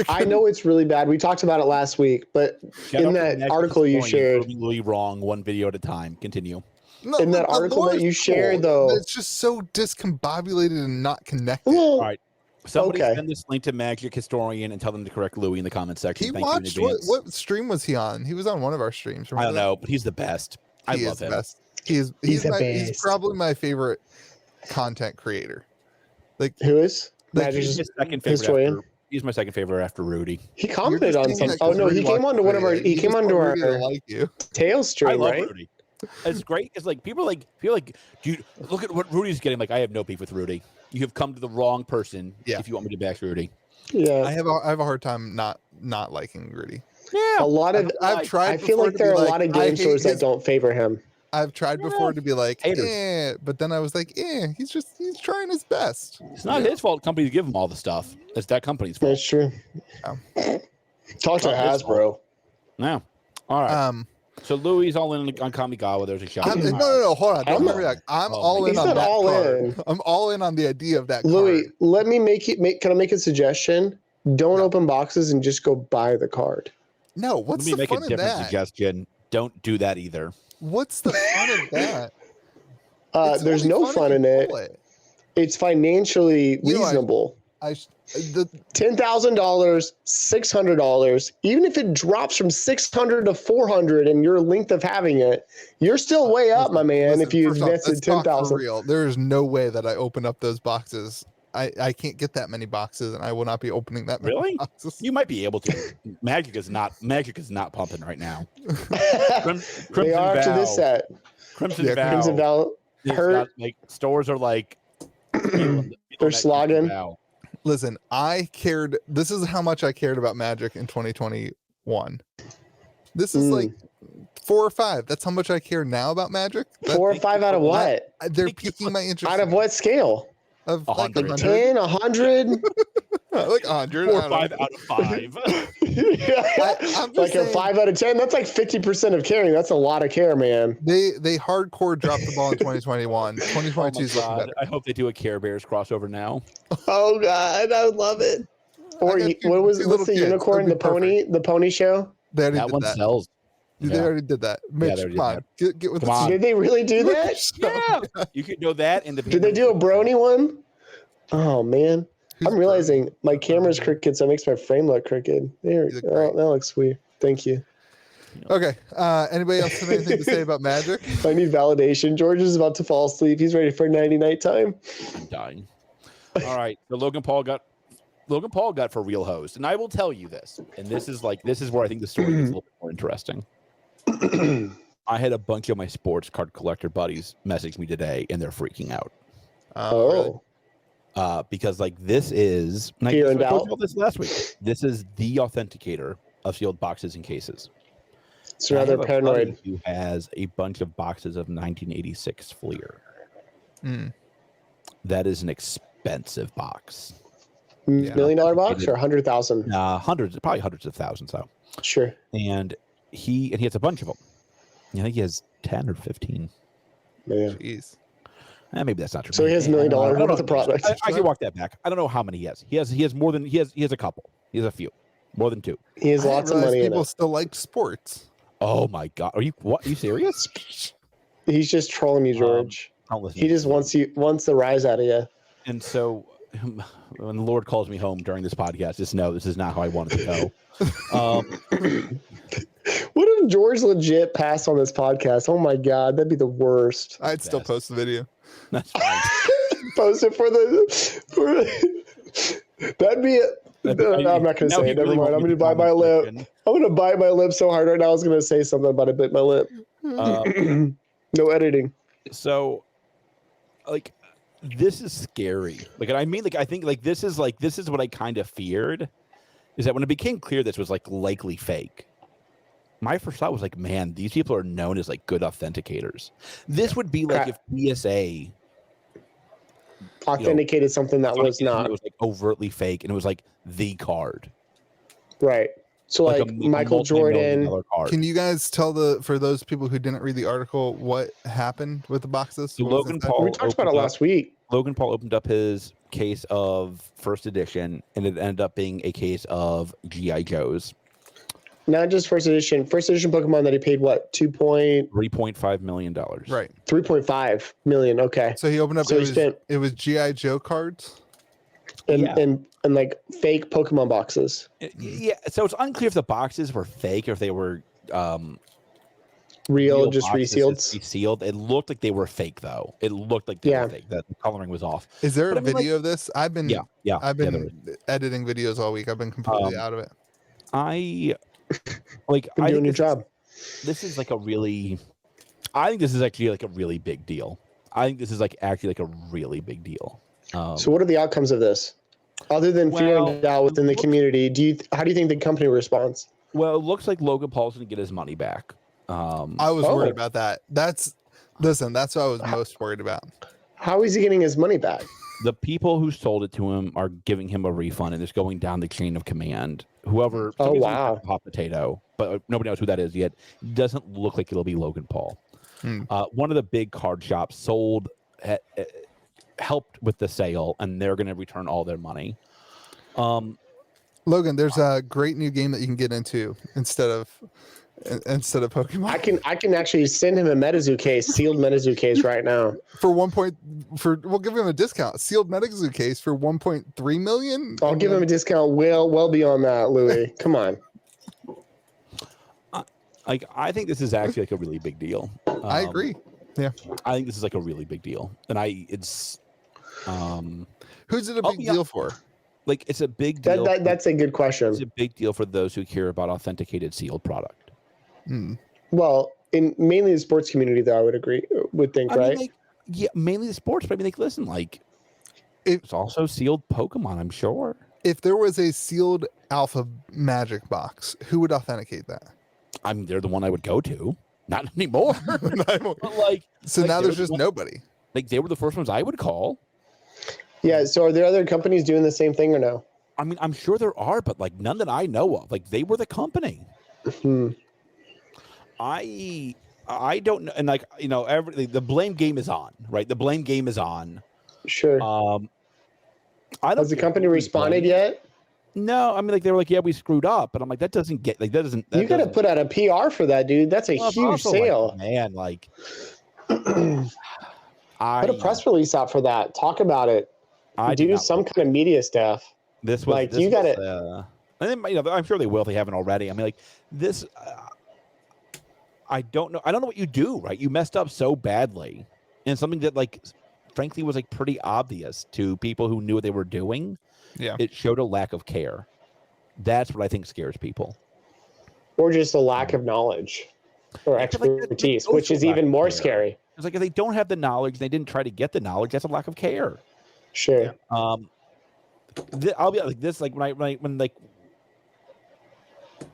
I know it's really bad. We talked about it last week, but in that article you shared, wrong one video at a time. Continue. No, in that article that you shared, though, it's just so discombobulated and not connected. All right, somebody send this link to Magic Historian and tell them to correct Louis in the comment section. He watched what stream was he on? He was on one of our streams. I don't know, but he's the best. I love him. Best. He's probably my favorite content creator. Who is? He's his second favorite. He's my second favorite after Rudy. He commented on something. Oh no, he came onto one of our. He came onto our Tails stream, I love right? Rudy. It's great. It's people feel like, dude, look at what Rudy's getting. I have no beef with Rudy. You have come to the wrong person. If you want me to bash Rudy. Yeah, I have a hard time not liking Rudy. Yeah, a lot of I've tried. I feel like there are a lot of game stores that don't favor him. I've tried before to be but then I was he's trying his best. It's not his fault. Companies give him all the stuff. It's that company's fault. That's true. Talk to Hasbro. No. All right. So Louis all in on Kamigawa. There's a shot. No. Hold on. Don't react. I'm all in on that card. I'm all in on the idea of that. Louis, card. let me can I make a suggestion? Don't open boxes and just go buy the card. No. What's the fun of that? Let me make a different suggestion. Don't do that either. What's the fun of that? There's no fun in it. It's financially reasonable. $10,000, $600. Even if it drops from $600 to $400 and your length of having it, you're still way up, my man. If you invested $10,000, there is no way that I open up those boxes. I can't get that many boxes, and I will not be opening that many boxes. You might be able to. Magic is not pumping right now. They are after this set. Crimson Vow. Stores are they're slogging. Listen, this is how much I cared about Magic in 2021. This is 4 or 5. That's how much I care now about Magic. 4 or 5 out of what? They're piquing my interest. Out of what scale? Of 100. 10, 100? 100. 4 or 5 out of 5. I'm just a 5 out of 10. That's 50% of caring. That's a lot of care, man. They hardcore dropped the ball in 2021. 2022 is looking better. I hope they do a Care Bears crossover now. Oh God, I would love it. Or what's the unicorn? The pony show. That one sells. They already did that. Mitch, come on. Get with the Did they really do that? Yeah. You could know that. And did they do a brony one? Oh, man. I'm realizing my camera's crooked, so it makes my frame look crooked. There. That looks weird. Thank you. Okay. Anybody else have anything to say about Magic? I need validation. George is about to fall asleep. He's ready for 90-night time. I'm dying. All right. So Logan Paul got for real host. And I will tell you this. And this is where I think the story is a little bit more interesting. I had a bunch of my sports card collector buddies message me today, and they're freaking out. Oh. Really? Because like this is I told you this last week. This is the authenticator of sealed boxes and cases. So now they're paranoid. Who has a bunch of boxes of 1986 Fleer? That is an expensive box. $1 million box or 100,000? Probably hundreds of thousands. So sure. And he has a bunch of them. I think he has 10 or 15. Man. Jeez. Maybe that's not true. So he has $1 million worth of product. I can walk that back. I don't know how many he has. He has more than he has a couple. He has a few. More than two. He has lots of money. People still like sports. Oh my God! Are you serious? He's just trolling you, George. He just wants the rise out of you. And so, when the Lord calls me home during this podcast, just know this is not how I wanted to go. What if George legit passed on this podcast? Oh my God, that'd be the worst. I'd still post the video. That's fine. Post it for that'd be it. No, I'm not going to say it. Never mind. I'm going to bite my lip. I'm going to bite my lip so hard right now. I was going to say something about it, bit my lip. No editing. So, like, this is scary. Like, I mean, like, I think, like, this is what I kind of feared, is that when it became clear this was, like, likely fake, my first thought was, like, man, these people are known as, like, good authenticators. This would be like if PSA authenticated something that was not. It was, like, overtly fake, and it was, like, the card. Right. So like Michael Jordan. Can you guys tell for those people who didn't read the article what happened with the boxes? So Logan Paul. We talked about it last week. Logan Paul opened up his case of first edition, and it ended up being a case of GI Joes. Not just first edition Pokemon that he paid what $3.5 million. Right. 3.5 million. Okay. So he opened up. So it was GI Joe cards. And like fake Pokemon boxes. Yeah, so it's unclear if the boxes were fake or if they were real just resealed. Resealed. It looked like they were fake though. It looked like they were fake. The coloring was off. Is there a video of this? I've been editing videos all week. I've been completely out of it. I'm doing your job. This is like I think this is actually like a really big deal. I think this is like actually like a really big deal. So what are the outcomes of this? Other than fear and doubt within the community, how do you think the company responds? Well, it looks like Logan Paul's going to get his money back. I was worried about that. That's what I was most worried about. How is he getting his money back? The people who sold it to him are giving him a refund, and it's going down the chain of command. Whoever, hot potato, but nobody knows who that is yet. Doesn't look like it'll be Logan Paul. One of the big card shops sold. Helped with the sale, and they're going to return all their money. Logan, there's a great new game that you can get into instead of Pokemon. I can actually send him a Metazoo case, sealed Metazoo case right now. We'll give him a discount. Sealed Metazoo case for 1.3 million. I'll give him a discount well beyond that, Louis. Come on. I think this is actually like a really big deal. I agree. Yeah. I think this is like a really big deal. And who's it a big deal for? Like, it's a big deal. That's a good question. It's a big deal for those who care about authenticated sealed product. Well, in mainly the sports community, though, I would think, right? Mean, mainly the sports, but I mean, like, listen, like, it's also sealed Pokemon, I'm sure. If there was a sealed Alpha Magic box, who would authenticate that? I mean, they're the one I would go to. Not anymore. But now there's just nobody. Like, they were the first ones I would call. Yeah. So are there other companies doing the same thing or no? I mean, I'm sure there are, but like none that I know of. Like, they were the company. I don't know. And like, you know, the blame game is on, right? The blame game is on. Sure. Has the company responded yet? No, I mean, like they were like, yeah, we screwed up, but I'm like, that doesn't get like that doesn't. You got to put out a PR for that, dude. That's a huge sale, like, man. Like, put a press release out for that. Talk about it. Do some kind of media stuff. This was like you got it. And then, I'm sure they will if they haven't already. I mean, like this. I don't know. I don't know what you do. Right, you messed up so badly, and something that, like, frankly, was like pretty obvious to people who knew what they were doing. Yeah, it showed a lack of care. That's what I think scares people, or just a lack of knowledge or expertise, which is even more scary. It's like if they don't have the knowledge, they didn't try to get the knowledge. That's a lack of care. Sure. I'll be like this. Like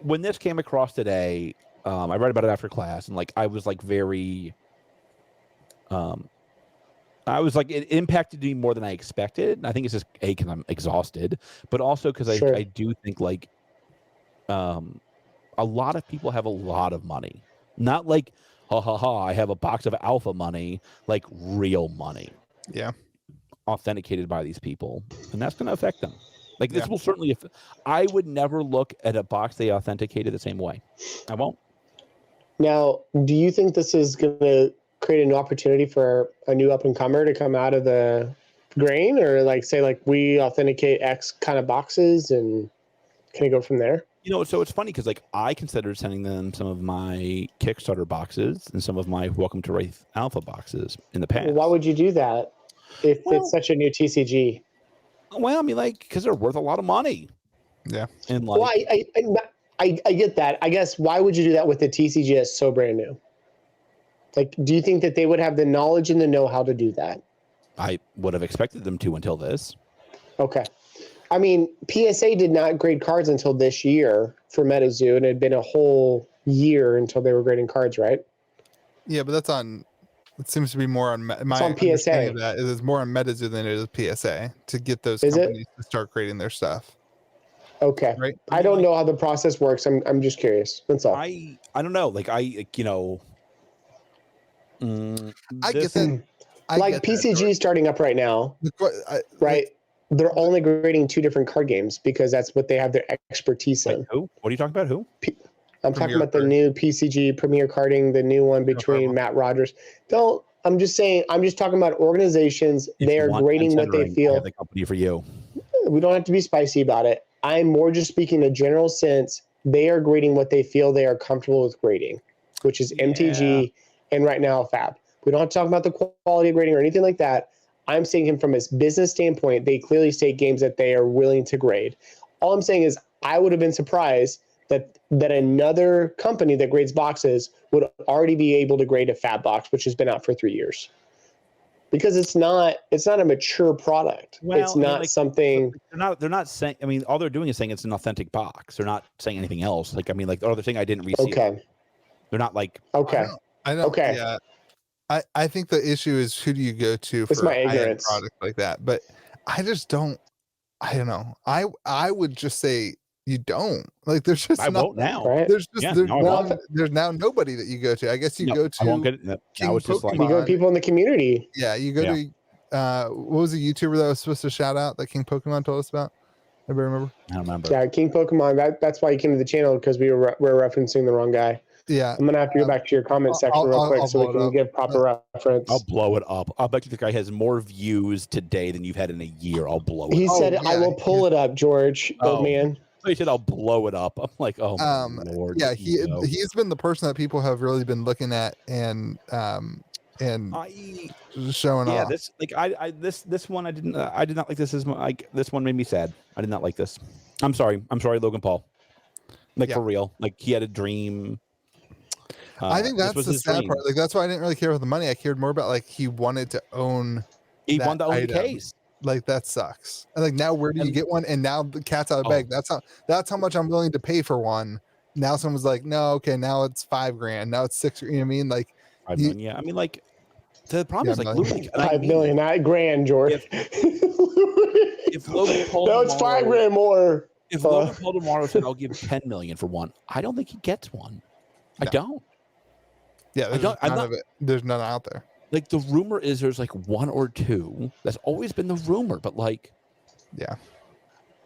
when this came across today, I read about it after class, and like I was like very. I was like, it impacted me more than I expected. And I think it's just because I'm exhausted, but also because I do think like a lot of people have a lot of money, not like, I have a box of alpha money, like real money. Yeah. Authenticated by these people. And that's going to affect them. Like this will certainly, I would never look at a box they authenticated the same way. I won't. Now, do you think this is going to create a new opportunity for a new up-and-comer to come out of the grain, or like say like we authenticate X kind of boxes and can it go from there? So it's funny because like I considered sending them some of my Kickstarter boxes and some of my Welcome to Wraith Alpha boxes in the past. Well, why would you do that if it's such a new TCG? Well, I mean, like, because they're worth a lot of money. Yeah. And like, well, I get that. I guess why would you do that with the TCG that's so brand new? Like, do you think that they would have the knowledge and the know-how to do that? I would have expected them to until this. Okay. I mean, PSA did not grade cards until this year for Metazoo, and it had been a whole year until they were grading cards, right? Yeah, but that's on. It seems to be more on my on PSA. Of that is more on Metazoo than it is PSA to get those companies to start grading their stuff. Okay. Right. I don't know how the process works. I'm just curious. That's all. I don't know. Like I get that. Like PCG starting up right now, right? They're only grading 2 different card games because that's what they have their expertise in. Who? What are you talking about? Who? I'm talking about the new PCG Premier Carding, the new one between Matt Rogers. I'm just saying, I'm just talking about organizations. They are grading what they feel. The company for you. We don't have to be spicy about it. I'm more just speaking in a general sense. They are grading what they feel they are comfortable with grading, which is MTG and right now Fab. We don't have to talk about the quality of grading or anything like that. I'm saying from a business standpoint, they clearly state games that they are willing to grade. All I'm saying is I would have been surprised that another company that grades boxes would already be able to grade a Fab box, which has been out for 3 years. Because it's not a mature product. Well, it's not something. They're not saying. I mean, all they're doing is saying it's an authentic box. They're not saying anything else. Like, I mean, like, they're saying I didn't receive. Okay. They're not like. Okay. I don't. Okay. Yeah. I think the issue is who do you go to for a high-end product like that? But I just don't. I don't know. I would just say you don't. Like, there's just I won't now. Right? There's just there's now nobody that you go to. I guess you go to. I won't get it. Now it's just like you go to people in the community. Yeah, you go to. What was the YouTuber that was supposed to shout out that King Pokemon told us about? Anybody remember? I don't remember. Yeah, King Pokemon. That's why you came to the channel, because we're referencing the wrong guy. Yeah, I'm gonna have to go back to your comment section real quick so we can give proper reference. I'll blow it up. I'll bet you the guy has more views today than you've had in a year. I'll blow it up. He said, I will pull it up, George, old man. So he said, I'll blow it up. I'm like, oh, my Lord. Yeah, he's been the person that people have really been looking at and showing off. Yeah, this one I did not like. This one made me sad. I did not like this. I'm sorry, Logan Paul. For real. Like, he had a dream. I think that's the sad part. Like, that's why I didn't really care about the money. I cared more about, like, he wanted to own. He wanted to own the case. Like, that sucks. And like, now where do you get one? And now the cat's out of the bag. That's how much I'm willing to pay for one. Now someone's like, no, okay, now it's $5,000. Now it's $6,000. You know what I mean? Like, $5 million, yeah. I mean, like, the problem is, like, $5 million, not grand, George. If Logan Paul, no, it's $5,000 more. If Logan Paul tomorrow said, "I'll give $10 million for one," I don't think he gets one. No. I don't. Yeah, there's none out there. Like, the rumor is there's like 1 or 2. That's always been the rumor, but like, yeah,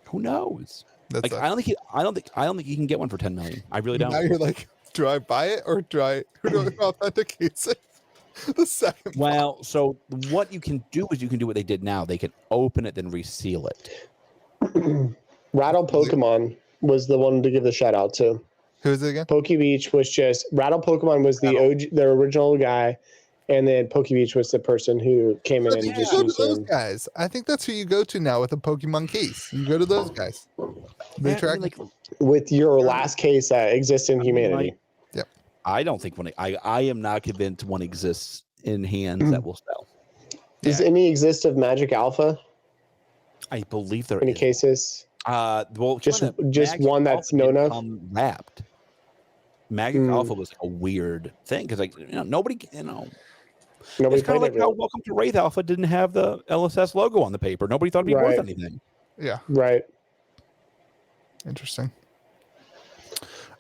who knows? Like I don't think you can get one for 10 million. I really don't. Now you're like, do I buy it or do I authenticate it? The second. Well, so what you can do is you can do what they did now. They can open it, then reseal it. Rattle Pokemon was the one to give the shout out to. Who is it again? PokeBeach was just Rattle Pokemon was the OG, the original guy, and then PokeBeach was the person who came in and just used those guys. I think that's who you go to now with a Pokemon case. You go to those guys. They track with your last case that exists in humanity. Yep. I don't think I am not convinced one exists in hands that will sell. Does any exist of Magic Alpha? I believe there any is. Cases. Well, just one that's known of. Wrapped. Magic Alpha was a weird thing because nobody it's kind of like how Welcome to Wraith Alpha didn't have the LSS logo on the paper. Nobody thought it'd be worth anything. Yeah. Right. Interesting.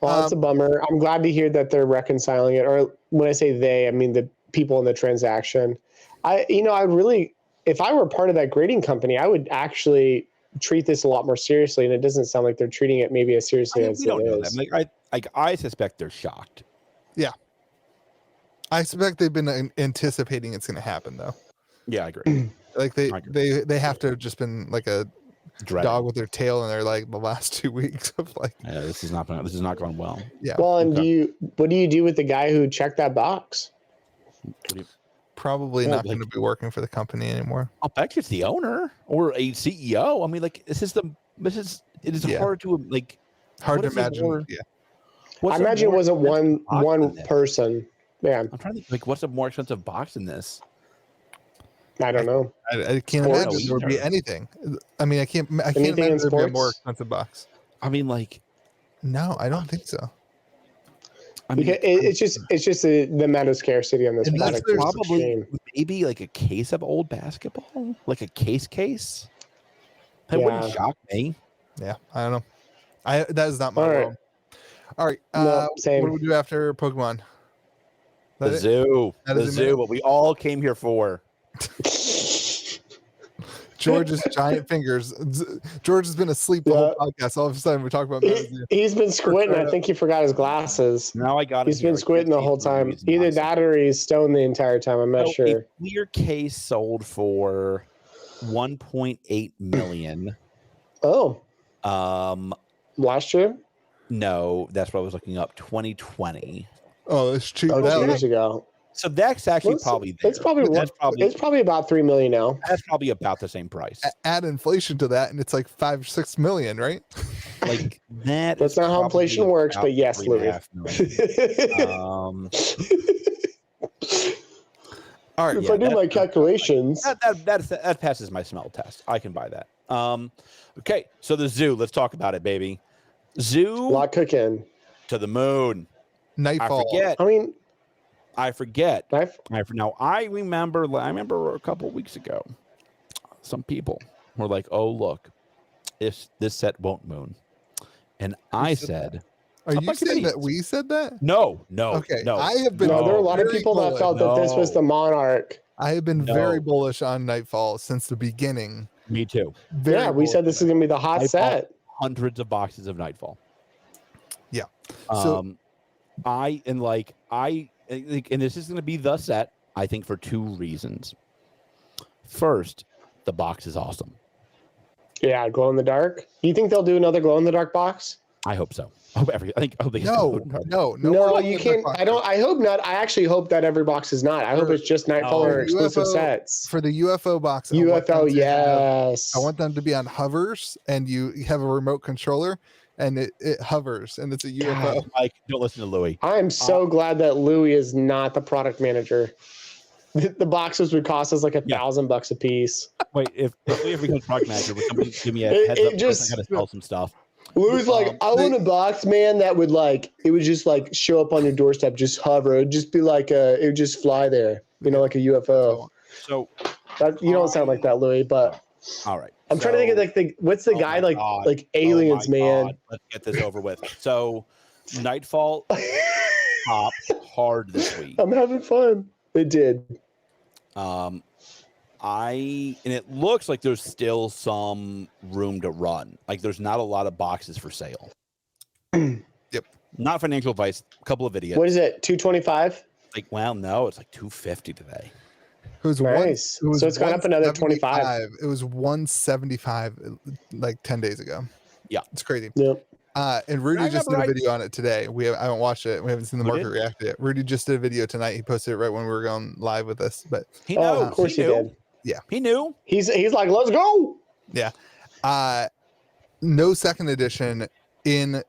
Well, that's a bummer. I'm glad to hear that they're reconciling it. Or when I say they, I mean the people in the transaction. I really, if I were part of that grading company, I would actually treat this a lot more seriously. And it doesn't sound like they're treating it maybe as seriously as it is. I suspect they're shocked. Yeah. I suspect they've been anticipating it's going to happen, though. Yeah, I agree. Like they have to have just been like a dog with their tail, and they're like the last 2 weeks of like. Yeah, this is not going well. Yeah. Well, and what do you do with the guy who checked that box? Probably not going to be working for the company anymore. I'll bet you it's the owner or a CEO. I mean, like it is hard to hard to imagine. I imagine it wasn't one person. Yeah. I'm trying to think, what's a more expensive box than this? I don't know. I can't imagine there would be anything. I mean, I can't imagine there would be a more expensive box. I mean, no, I don't think so. I mean, it's just the amount of scarcity on this product. Probably maybe like a case of old basketball, like a case. That wouldn't shock me. Yeah, I don't know. That is not my world. All right. Same. What do we do after Pokemon? The zoo. The zoo. What we all came here for. George's giant fingers. George has been asleep the whole podcast. All of a sudden, we talk about Metazoo. He's been squinting. I think he forgot his glasses. Now I got it. He's been squinting the whole time. Either that or he's stoned the entire time. I'm not sure. A clear case sold for $1.8 million. Oh. Last year? No, that's what I was looking up. 2020. Oh, it's cheap. Oh, 2 years ago. So that's actually probably there. It's probably about $3 million now. That's probably about the same price. Add inflation to that, and it's like 5-6 million, right? Like that. That's not how inflation works, but yes, Louis. All right. If I do my calculations, that passes my smell test. I can buy that. Okay, so the zoo. Let's talk about it, baby. Zoo. A lot cooking. To the moon. Nightfall. I forget. Now I remember a couple of weeks ago, some people were like, "Oh, look, this set won't moon," and I said, "Are you saying that we said that?" No. Okay, no. I have been. No, there are a lot of people that felt that this was the Monarch. I have been very bullish on Nightfall since the beginning. Me too. We said this is going to be the hot set. Hundreds of boxes of Nightfall. Yeah. So and this is going to be the set, I think, for 2 reasons. First, the box is awesome. Yeah, glow in the dark. You think they'll do another glow in the dark box? I hope so. No, you can't. I hope not. I actually hope that every box is not. I hope it's just Nightfall or exclusive sets. For the UFO box. UFO, yes. I want them to be on hovers, and you have a remote controller, and it hovers, and it's a UFO. Mike, don't listen to Louis. I'm so glad that Louis is not the product manager. The boxes would cost us like $1,000 a piece. Wait, if we ever become product manager, would somebody give me a heads up? I gotta sell some stuff. Louis like, I want a box, man, that would it would just show up on your doorstep, just hover. It'd just be it would just fly there, like a UFO. So you don't sound like that, Louis, but all right. I'm trying to think of what's the guy like aliens, man. God. Let's get this over with. So Nightfall popped hard this week. I'm having fun. It did. and it looks like there's still some room to run. Like there's not a lot of boxes for sale. Yep. Not financial advice. A couple of idiots. What is it? 225? Like, well, no, it's like 250 today. It was nice. So it's gone up another 25. It was 175 like 10 days ago. Yeah. It's crazy. Yep. And Rudy just did a video on it today. I haven't watched it. We haven't seen the market react yet. Rudy just did a video tonight. He posted it right when we were going live with this. But he knows. Of course he did. Yeah. He knew. He's like, let's go. Yeah. No second edition in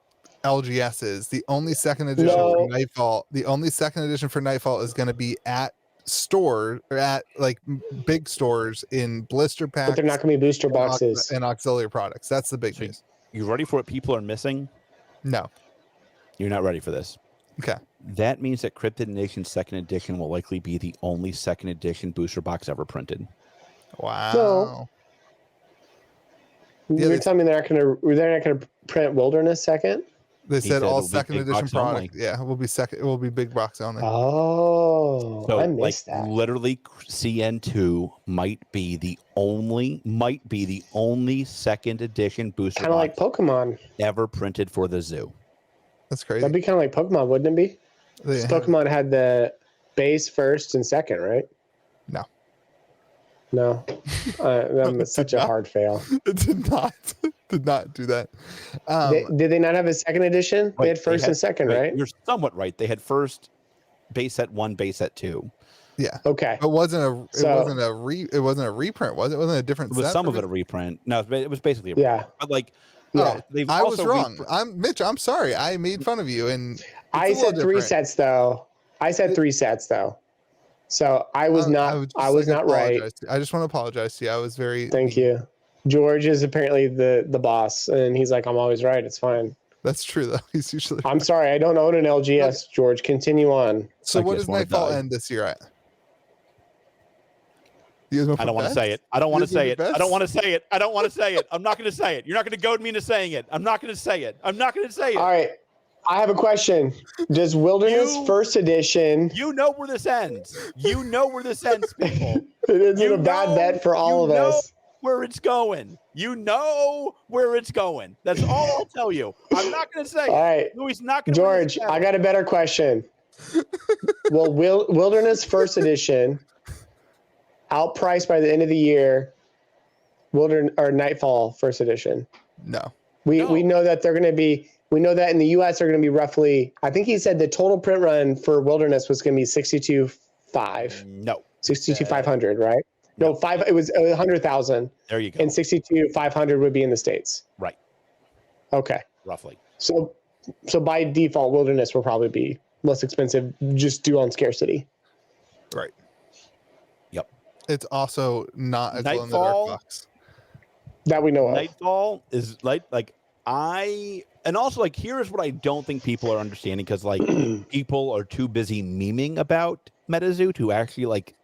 LGS's. The only second edition for Nightfall. The only second edition for Nightfall is going to be at store or at like big stores in blister packs. But they're not going to be booster boxes and auxiliary products. That's the big news. You ready for what people are missing? No. You're not ready for this. Okay. That means that Cryptid Nation second edition will likely be the only second edition booster box ever printed. Wow. No. You're telling me they're not going to print Wilderness second? They said all second edition product. Yeah, it will be second. It will be big box only. Oh, so I missed that. Literally, CN2 might be the only second edition booster kind of like Pokemon ever printed for the zoo. That's crazy. That'd be kind of like Pokemon, wouldn't it be? Pokemon had the base first and second, right? No, that such a hard fail. It did not do that. Did they not have a second edition? They had first and second, right? You're somewhat right. They had first base set 1, base set 2. Yeah. Okay. It wasn't a reprint, was it? It wasn't a different. It was some of it a reprint. No, it was basically a reprint. But like, I was wrong. Mitch. I'm sorry. I made fun of you, and I said 3 sets though. So I was not right. I just want to apologize to you. I was very. Thank you. George is apparently the boss, and he's like, I'm always right. It's fine. That's true though. He's usually. I'm sorry. I don't own an LGS, George. Continue on. So what does Nightfall end this year at? I don't want to say it. I don't want to say it. I don't want to say it. I don't want to say it. I'm not going to say it. You're not going to goad me into saying it. I'm not going to say it. I'm not going to say it. All right. I have a question. Does Wilderness First Edition... You know where this ends. You know where this ends, people. It isn't a bad bet for all of us. Where it's going. You know where it's going. That's all I'll tell you. I'm not going to say it. All right. Louis not going to George, I got a better question. Will Wilderness First Edition outpriced by the end of the year Nightfall First Edition? No. We know that they're going to be... We know that in the U.S. they're going to be roughly, I think he said the total print run for Wilderness was going to be 62.5. No. 62,500, right? No, it was 100,000. There you go. And 62,500 would be in the States. Right. Okay. Roughly. So by default, Wilderness will probably be less expensive just due on scarcity. Right. Yep. It's also not a glow in the dark box. That we know of. Nightfall is and also like here's what I don't think people are understanding, because like people are too busy memeing about Metazoo to actually like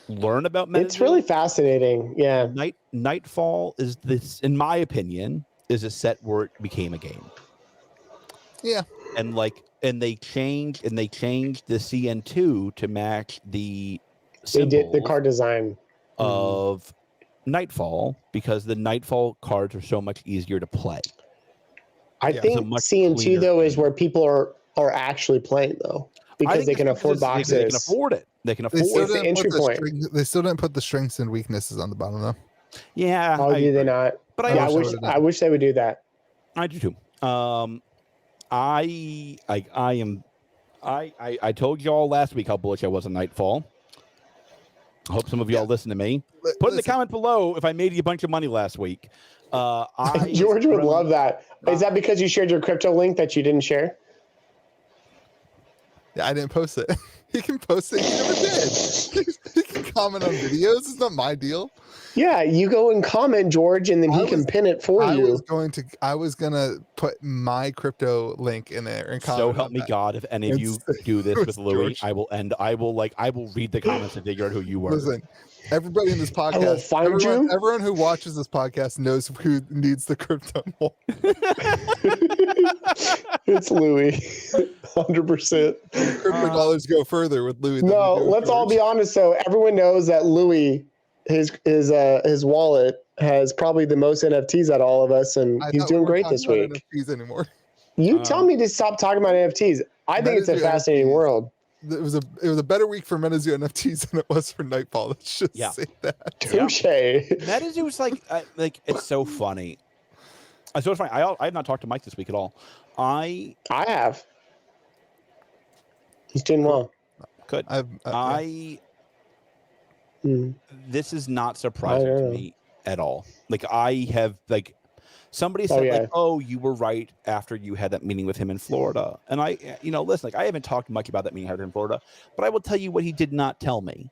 learn about Metazoo. It's really fascinating. Yeah. Nightfall is this, in my opinion, is a set where it became a game. Yeah. And they changed the CN2 to match the they did the card design of Nightfall, because the Nightfall cards are so much easier to play. I think CN2 though is where people are actually playing though, because they can afford boxes. They can afford it. They can afford it. The entry point. They still didn't put the strengths and weaknesses on the bottom though. Yeah. Oh, do they not? But I wish they would do that. I do too. I told y'all last week how bullish I was on Nightfall. I hope some of y'all listen to me. Put in the comment below if I made you a bunch of money last week. George would love that. Is that because you shared your crypto link that you didn't share? Yeah, I didn't post it. He can post it. He never did. He can comment on videos. It's not my deal. Yeah, you go and comment, George, and then he can pin it for you. I was gonna put my crypto link in there and comment. So help me God, if any of you do this with Louis, I will read the comments and figure out who you were. Listen, everybody in this podcast, everyone who watches this podcast knows who needs the crypto more. It's Louis, 100%. Crypto dollars go further with Louis. No, let's all be honest though. Everyone knows that Louis his wallet has probably the most NFTs out of all of us, and he's doing great this week. NFTs anymore. You tell me to stop talking about NFTs. I think it's a fascinating world. It was a better week for Metazoo NFTs than it was for Nightfall. Let's just say that. Touche. Metazoo was like it's so funny. It's so funny. I have not talked to Mike this week at all. I have. He's doing well. Good. This is not surprising to me at all. Like I have somebody said oh, you were right after you had that meeting with him in Florida. And I listen, I haven't talked much about that meeting I had in Florida, but I will tell you what he did not tell me.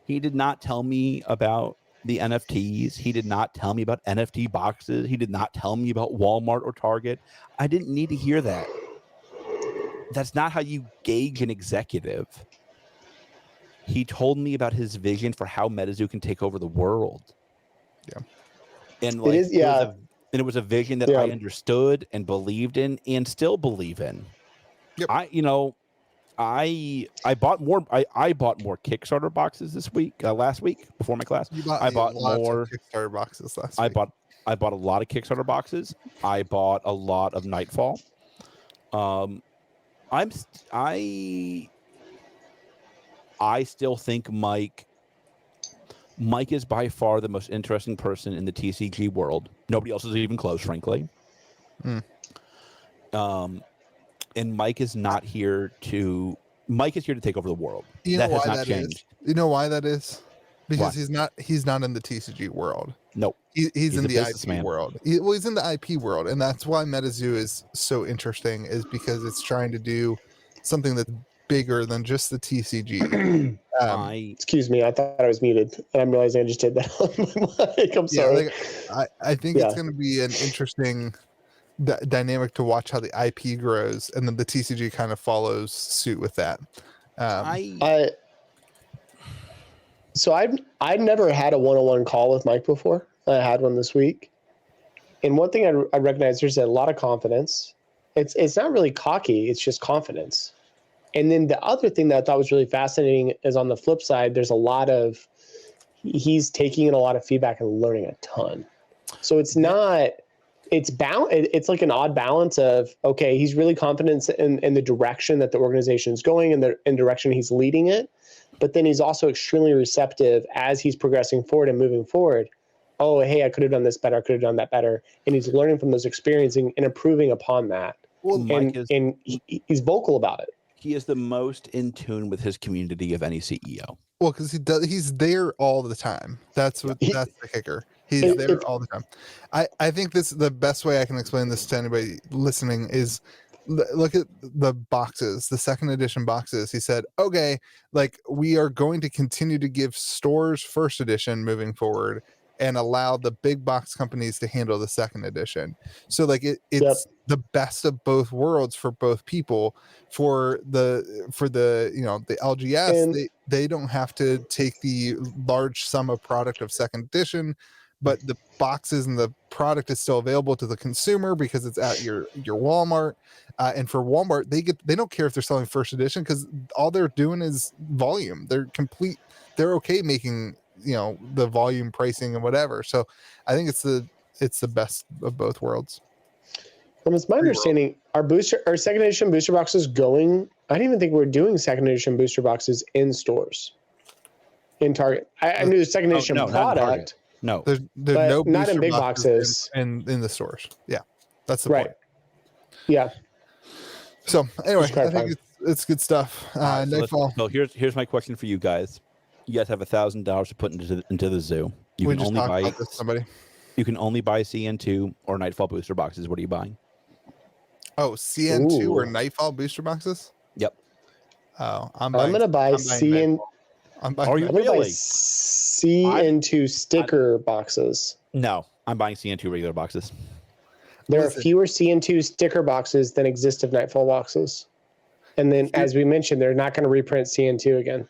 He did not tell me about the NFTs. He did not tell me about NFT boxes. He did not tell me about Walmart or Target. I didn't need to hear that. That's not how you gauge an executive. He told me about his vision for how Metazoo can take over the world. Yeah. And it was a vision that I understood and believed in and still believe in. Yep. I bought more Kickstarter boxes last week before my class. I bought more Kickstarter boxes last week. I bought a lot of Kickstarter boxes. I bought a lot of Nightfall. I still think Mike is by far the most interesting person in the TCG world. Nobody else is even close, frankly. And Mike is not here to. Mike is here to take over the world. That has not changed. You know why that is? Because he's not in the TCG world. Nope. He's in the IP world. He's in the IP world, and that's why Metazoo is so interesting. Is because it's trying to do something that's bigger than just the TCG. Excuse me, I thought I was muted, and I'm realizing I just did that on my mic. I'm sorry. I think it's going to be an interesting dynamic to watch how the IP grows, and then the TCG kind of follows suit with that. So I'd never had a one-on-one call with Mike before. I had one this week, and one thing I recognize, there's a lot of confidence. It's not really cocky; it's just confidence. And then the other thing that I thought was really fascinating is on the flip side, he's taking in a lot of feedback and learning a ton. So it's like an odd balance of, okay, he's really confident in the direction that the organization is going and the direction he's leading it. But then he's also extremely receptive as he's progressing forward and moving forward. Oh, hey, I could have done this better. I could have done that better. And he's learning from those experiences and improving upon that. Well, and he's vocal about it. He is the most in tune with his community of any CEO. Well, because he's there all the time. That's the kicker. He's there all the time. I think the best way I can explain this to anybody listening is look at the boxes, the second edition boxes. He said, okay, we are going to continue to give stores first edition moving forward and allow the big box companies to handle the second edition. So it's the best of both worlds for both people. For the the LGS, they don't have to take the large sum of product of second edition, but the boxes and the product is still available to the consumer because it's at your Walmart. And for Walmart, they don't care if they're selling first edition because all they're doing is volume. They're okay making the volume pricing and whatever. So I think it's the best of both worlds. Well, it's my understanding our second edition booster boxes going. I didn't even think we were doing second edition booster boxes in stores. In Target, I knew the second edition product. No, there's no not in big boxes in the stores. Yeah, that's the point. Yeah. So anyway, I think it's good stuff. So here's my question for you guys. You guys have $1,000 to put into the zoo. You can only buy CN2 or Nightfall booster boxes. What are you buying? Oh, CN2 or Nightfall booster boxes? Yep. Oh, I'm gonna buy CN. Are you really? CN2 sticker boxes. No, I'm buying CN2 regular boxes. There are fewer CN2 sticker boxes than exist of Nightfall boxes. And then, as we mentioned, they're not going to reprint CN2 again.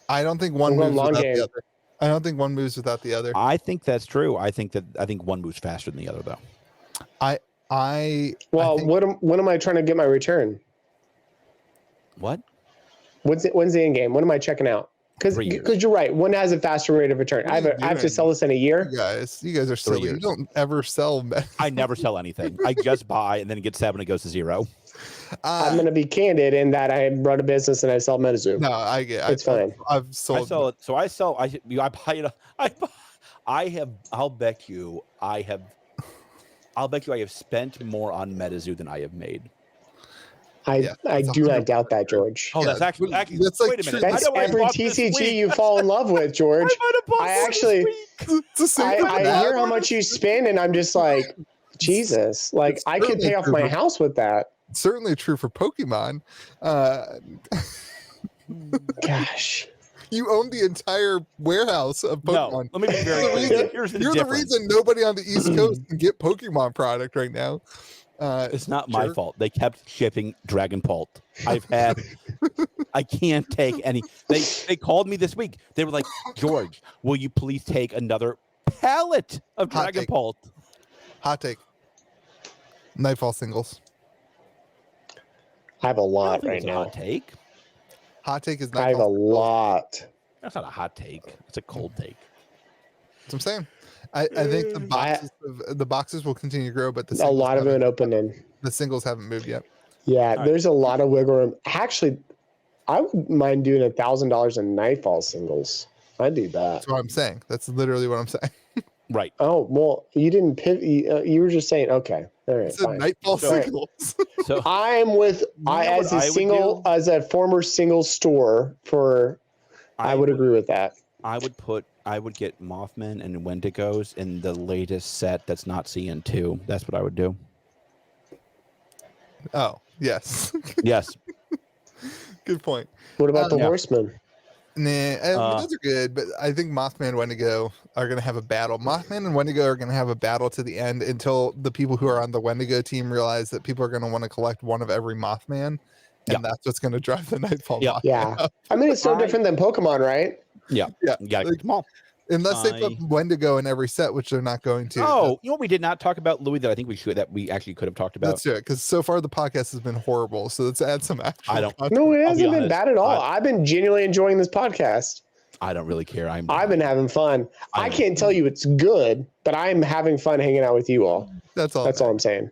I don't think one moves without the other. I don't think one moves without the other. I think that's true. I think one moves faster than the other, though. When am I trying to get my return? What? When's the end game? When am I checking out? Because you're right. One has a faster rate of return. I have to sell this in a year. You guys are silly. You don't ever sell. I never sell anything. I just buy and then get 7. It goes to 0. I'm going to be candid in that I run a business and I sell Metazoo. No, I get it's fine. I've sold. I sell it. So I sell. I buy it. I have. I'll bet you I have spent more on Metazoo than I have made. I do not doubt that, George. Oh, that's actually that's like wait a minute. That's every TCG you fall in love with, George. I actually, I hear how much you spend, and I'm just like, Jesus, like I could pay off my house with that. Certainly true for Pokemon. Gosh. You own the entire warehouse of Pokemon. No, let me be very clear. You're the reason nobody on the East Coast can get Pokemon product right now. It's not my fault. They kept shipping Dragon Pult. I can't take any. They called me this week. They were like, George, will you please take another pallet of Dragon Pult? Hot take. Nightfall singles. I have a lot right now. Hot take. Hot take is. I have a lot. That's not a hot take. It's a cold take. That's what I'm saying. I think the boxes will continue to grow, but a lot of them opening. The singles haven't moved yet. Yeah, there's a lot of wiggle room. Actually, I wouldn't mind doing $1,000 in Nightfall singles. I'd do that. That's what I'm saying. That's literally what I'm saying. Right. Oh, well, you didn't pivot. You were just saying, okay. All right. It's a Nightfall singles. So I'm with, as a former single store I would agree with that. I would get Mothman and Wendigos in the latest set that's not CN2. That's what I would do. Oh, yes. Yes. Good point. What about the Horsemen? Nah, those are good, but I think Mothman and Wendigo are going to have a battle. Mothman and Wendigo are going to have a battle to the end until the people who are on the Wendigo team realize that people are going to want to collect one of every Mothman, and that's what's going to drive the Nightfall. Yeah. I mean, it's no different than Pokemon, right? Yeah. Yeah. Like, Come on. Unless they put Wendigo in every set, which they're not going to. Oh, you know what we did not talk about, Louis, that I think we actually could have talked about? Let's do it, because so far the podcast has been horrible. So let's add some actual content. No, it hasn't been bad at all. I've been genuinely enjoying this podcast. I don't really care. I've been having fun. I can't tell you it's good, but I'm having fun hanging out with you all. That's all I'm saying.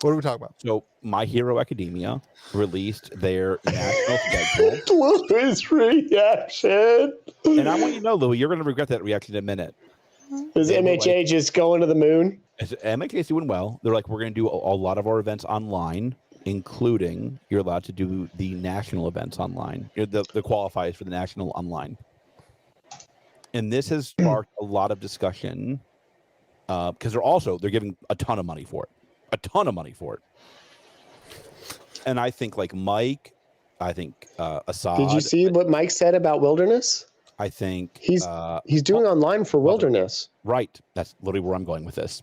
What are we talking about? So, My Hero Academia released their national schedule. Louis' reaction. And I want you to know, Louis, you're going to regret that reaction in a minute. Is MHA just going to the moon? MHA is doing well. They're like, we're going to do a lot of our events online, including you're allowed to do the national events online, the qualifiers for the national online. And this has sparked a lot of discussion because they're giving a ton of money for it. And I think like Mike, I think Assad. Did you see what Mike said about Wilderness? I think he's doing online for Wilderness. Right. That's literally where I'm going with this.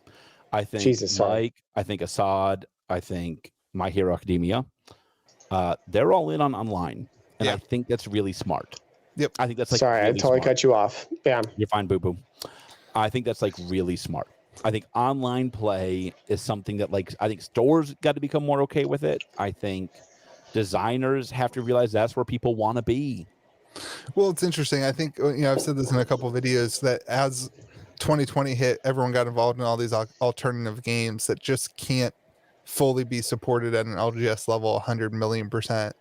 I think Mike, I think Assad, I think My Hero Academia. They're all in on online. And I think that's really smart. Yep. I think that's like sorry, really I totally cut you off. Yeah. You're fine, boo-boo. I think that's like really smart. I think online play is something that I think stores got to become more okay with it. I think designers have to realize that's where people want to be. Well, it's interesting. I think, I've said this in a couple of videos that as 2020 hit, everyone got involved in all these alternative games that just can't fully be supported at an LGS level 100 million%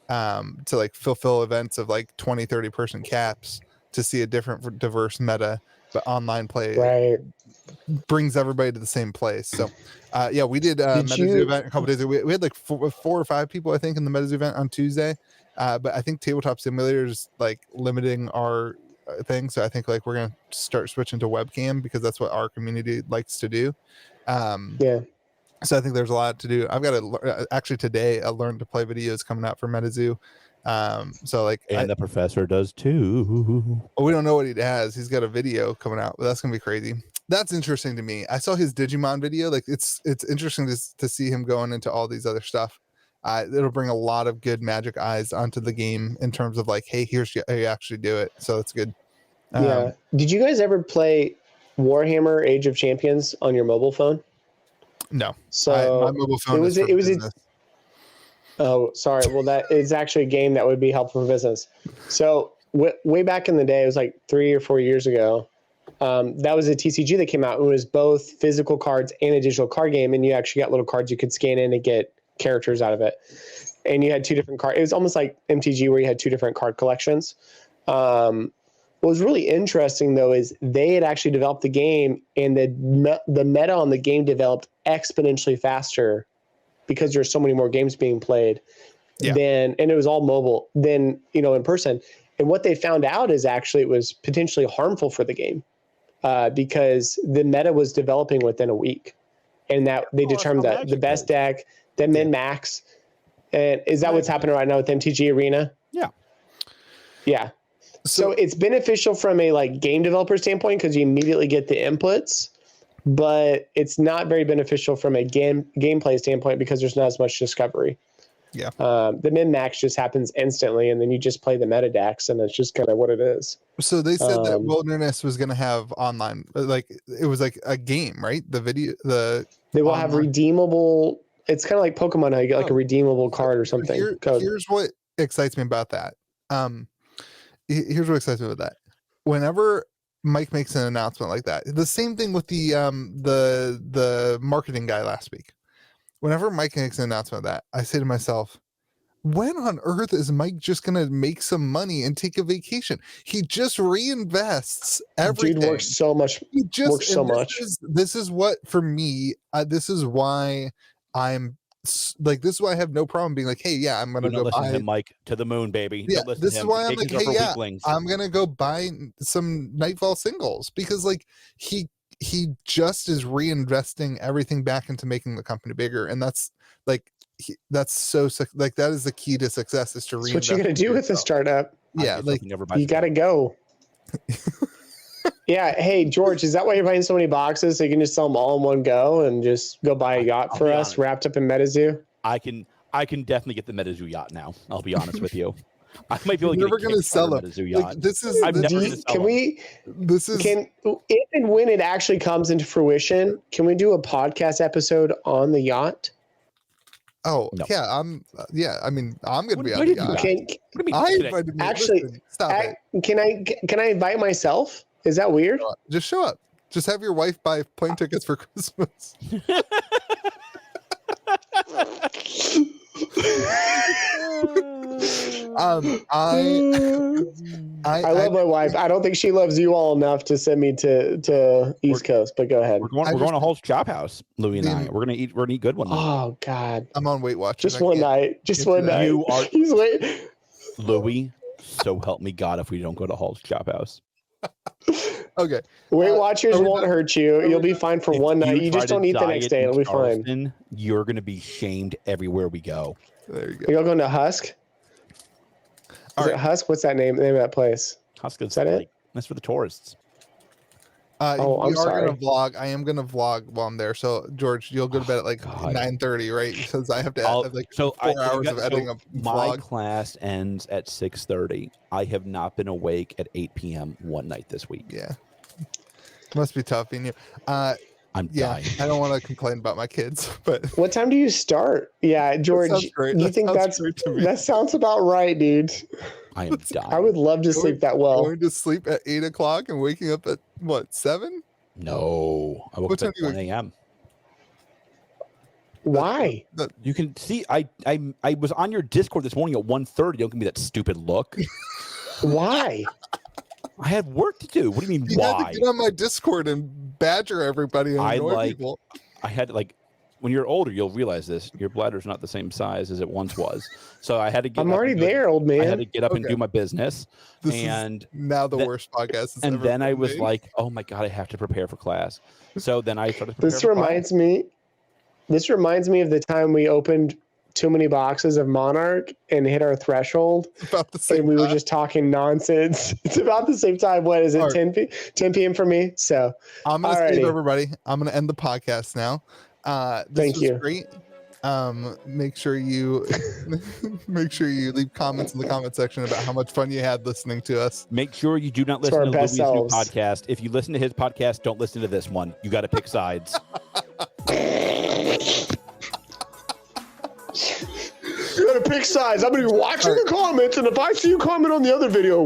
to fulfill events of 20, 30 person caps to see a different diverse meta, but online play brings everybody to the same place. So we did a Metazoo event a couple days ago. We had 4 or 5 people, I think, in the Metazoo event on Tuesday. But I think Tabletop Simulator is limiting our thing. So I think we're going to start switching to webcam because that's what our community likes to do. So I think there's a lot to do. I've got to actually today I learned to play videos coming out for Metazoo. And the professor does too. We don't know what he has. He's got a video coming out, but that's gonna be crazy. That's interesting to me. I saw his Digimon video. It's interesting to see him going into all these other stuff. It'll bring a lot of good Magic eyes onto the game in terms of hey, here's how you actually do it. So it's good. Did you guys ever play Warhammer Age of Champions on your mobile phone? No. So my mobile phone oh, sorry. Well, that is actually a game that would be helpful for business. So way back in the day, it was like 3 or 4 years ago. That was a TCG that came out. It was both physical cards and a digital card game, and you actually got little cards you could scan in and get characters out of it. And you had 2 different cards. It was almost like MTG where you had 2 different card collections. What was really interesting, though, is they had actually developed the game, and the meta on the game developed exponentially faster because there's so many more games being played and it was all mobile than, in person. And what they found out is actually it was potentially harmful for the game because the meta was developing within a week, and that they determined that the best deck, the min-max, and is that what's happening right now with MTG Arena? Yeah. Yeah. So it's beneficial from a game developer standpoint because you immediately get the inputs, but it's not very beneficial from a gameplay standpoint because there's not as much discovery. Yeah. The min-max just happens instantly, and then you just play the meta decks, and it's just kind of what it is. So they said that Wilderness was going to have online, it was like a game, right? They will have redeemable. It's kind of like Pokemon, how you get a redeemable card or something. Here's what excites me about that. Here's what excites me about that. Whenever Mike makes an announcement like that, the same thing with the marketing guy last week. Whenever Mike makes an announcement of that, I say to myself, when on earth is Mike just going to make some money and take a vacation? He just reinvests everything. Dude works so much. Works so much. This is what, for me, this is why I'm this is why I have no problem being like, hey, yeah, I'm gonna go buy him, Mike, to the moon, baby. Yeah, this is why I'm like, hey, yeah, I'm gonna go buy some Nightfall singles because he just is reinvesting everything back into making the company bigger, and that's that's so that is the key to success is to reinvest. That's what you gotta do with a startup. Yeah, you gotta go. Yeah. Hey, George, is that why you're buying so many boxes? So you can just sell them all in one go and just go buy a yacht for us wrapped up in Metazoo? I can definitely get the Metazoo yacht now. I'll be honest with you. I might be able to never going to sell them. If and when it actually comes into fruition, can we do a podcast episode on the yacht? Oh, no. Yeah. I'm going to be on the yacht. Actually, stop it. Can I invite myself? Is that weird? Just show up. Just have your wife buy plane tickets for Christmas. I love my wife. I don't think she loves you all enough to send me to East Coast, but go ahead. We're going to Hull's Chop House, Louie and I. We're gonna eat good one night. Oh God. I'm on Weight Watchers. Just one night. You are Louie, so help me God if we don't go to Hull's Chop House. Okay. Weight Watchers won't hurt you. You'll be fine for one night. You just don't eat the next day. It'll be fine. You're gonna be shamed everywhere we go. There you go. Are you all going to Husk? Is it Husk? What's that name of that place? Husk is that it? That's for the tourists. I'm sorry. Gonna vlog. I am gonna vlog while I'm there. So George, you'll go to bed at 9:30, right? Because I have to have 4 hours of editing a vlog. My class ends at 6:30. I have not been awake at 8 p.m. one night this week. Yeah, must be tough being you. I'm dying. I don't want to complain about my kids, but what time do you start? Yeah, George, you think that sounds about right, dude? I am dying. I would love to sleep that well. Going to sleep at 8 o'clock and waking up at what, 7? No, I woke up at 1 a.m. Why? You can see I was on your Discord this morning at 1:30. Don't give me that stupid look. Why? I had work to do. What do you mean? You why? had to get on my Discord and badger everybody and annoy people. I had when you're older, you'll realize this. Your bladder's not the same size as it once was. So I had to get. I'm already there, old man. I had to get up and do my business. This is now the worst podcast. And then I was like, "Oh my god, I have to prepare for class." So then I started. This reminds me of the time we opened too many boxes of Monarch and hit our threshold. About the same and we time. were just talking nonsense. It's about the same time. What is it? 10 p.m. for me. So I'm gonna save everybody. I'm gonna end the podcast now. This was great. Make sure you leave comments in the comment section about how much fun you had listening to us. Make sure you do not listen to Louie's new podcast. If you listen to his podcast, don't listen to this one. You got to pick sides. You gotta pick sides. I'm gonna be watching the comments, and if I see you comment on the other video,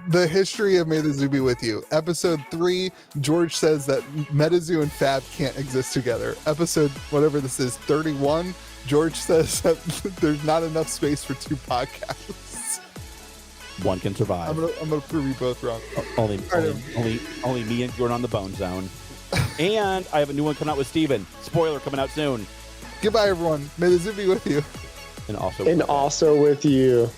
the history of Metazoo be with you. Episode 3, George says that Metazoo and Fab can't exist together. Episode whatever this is, 31, George says that there's not enough space for 2 podcasts. One can survive. I'm gonna prove you both wrong. Only me and Jordan on the Bone Zone. And I have a new one coming out with Steven. Spoiler coming out soon. Goodbye, everyone. May the zoo be with you. And also with you.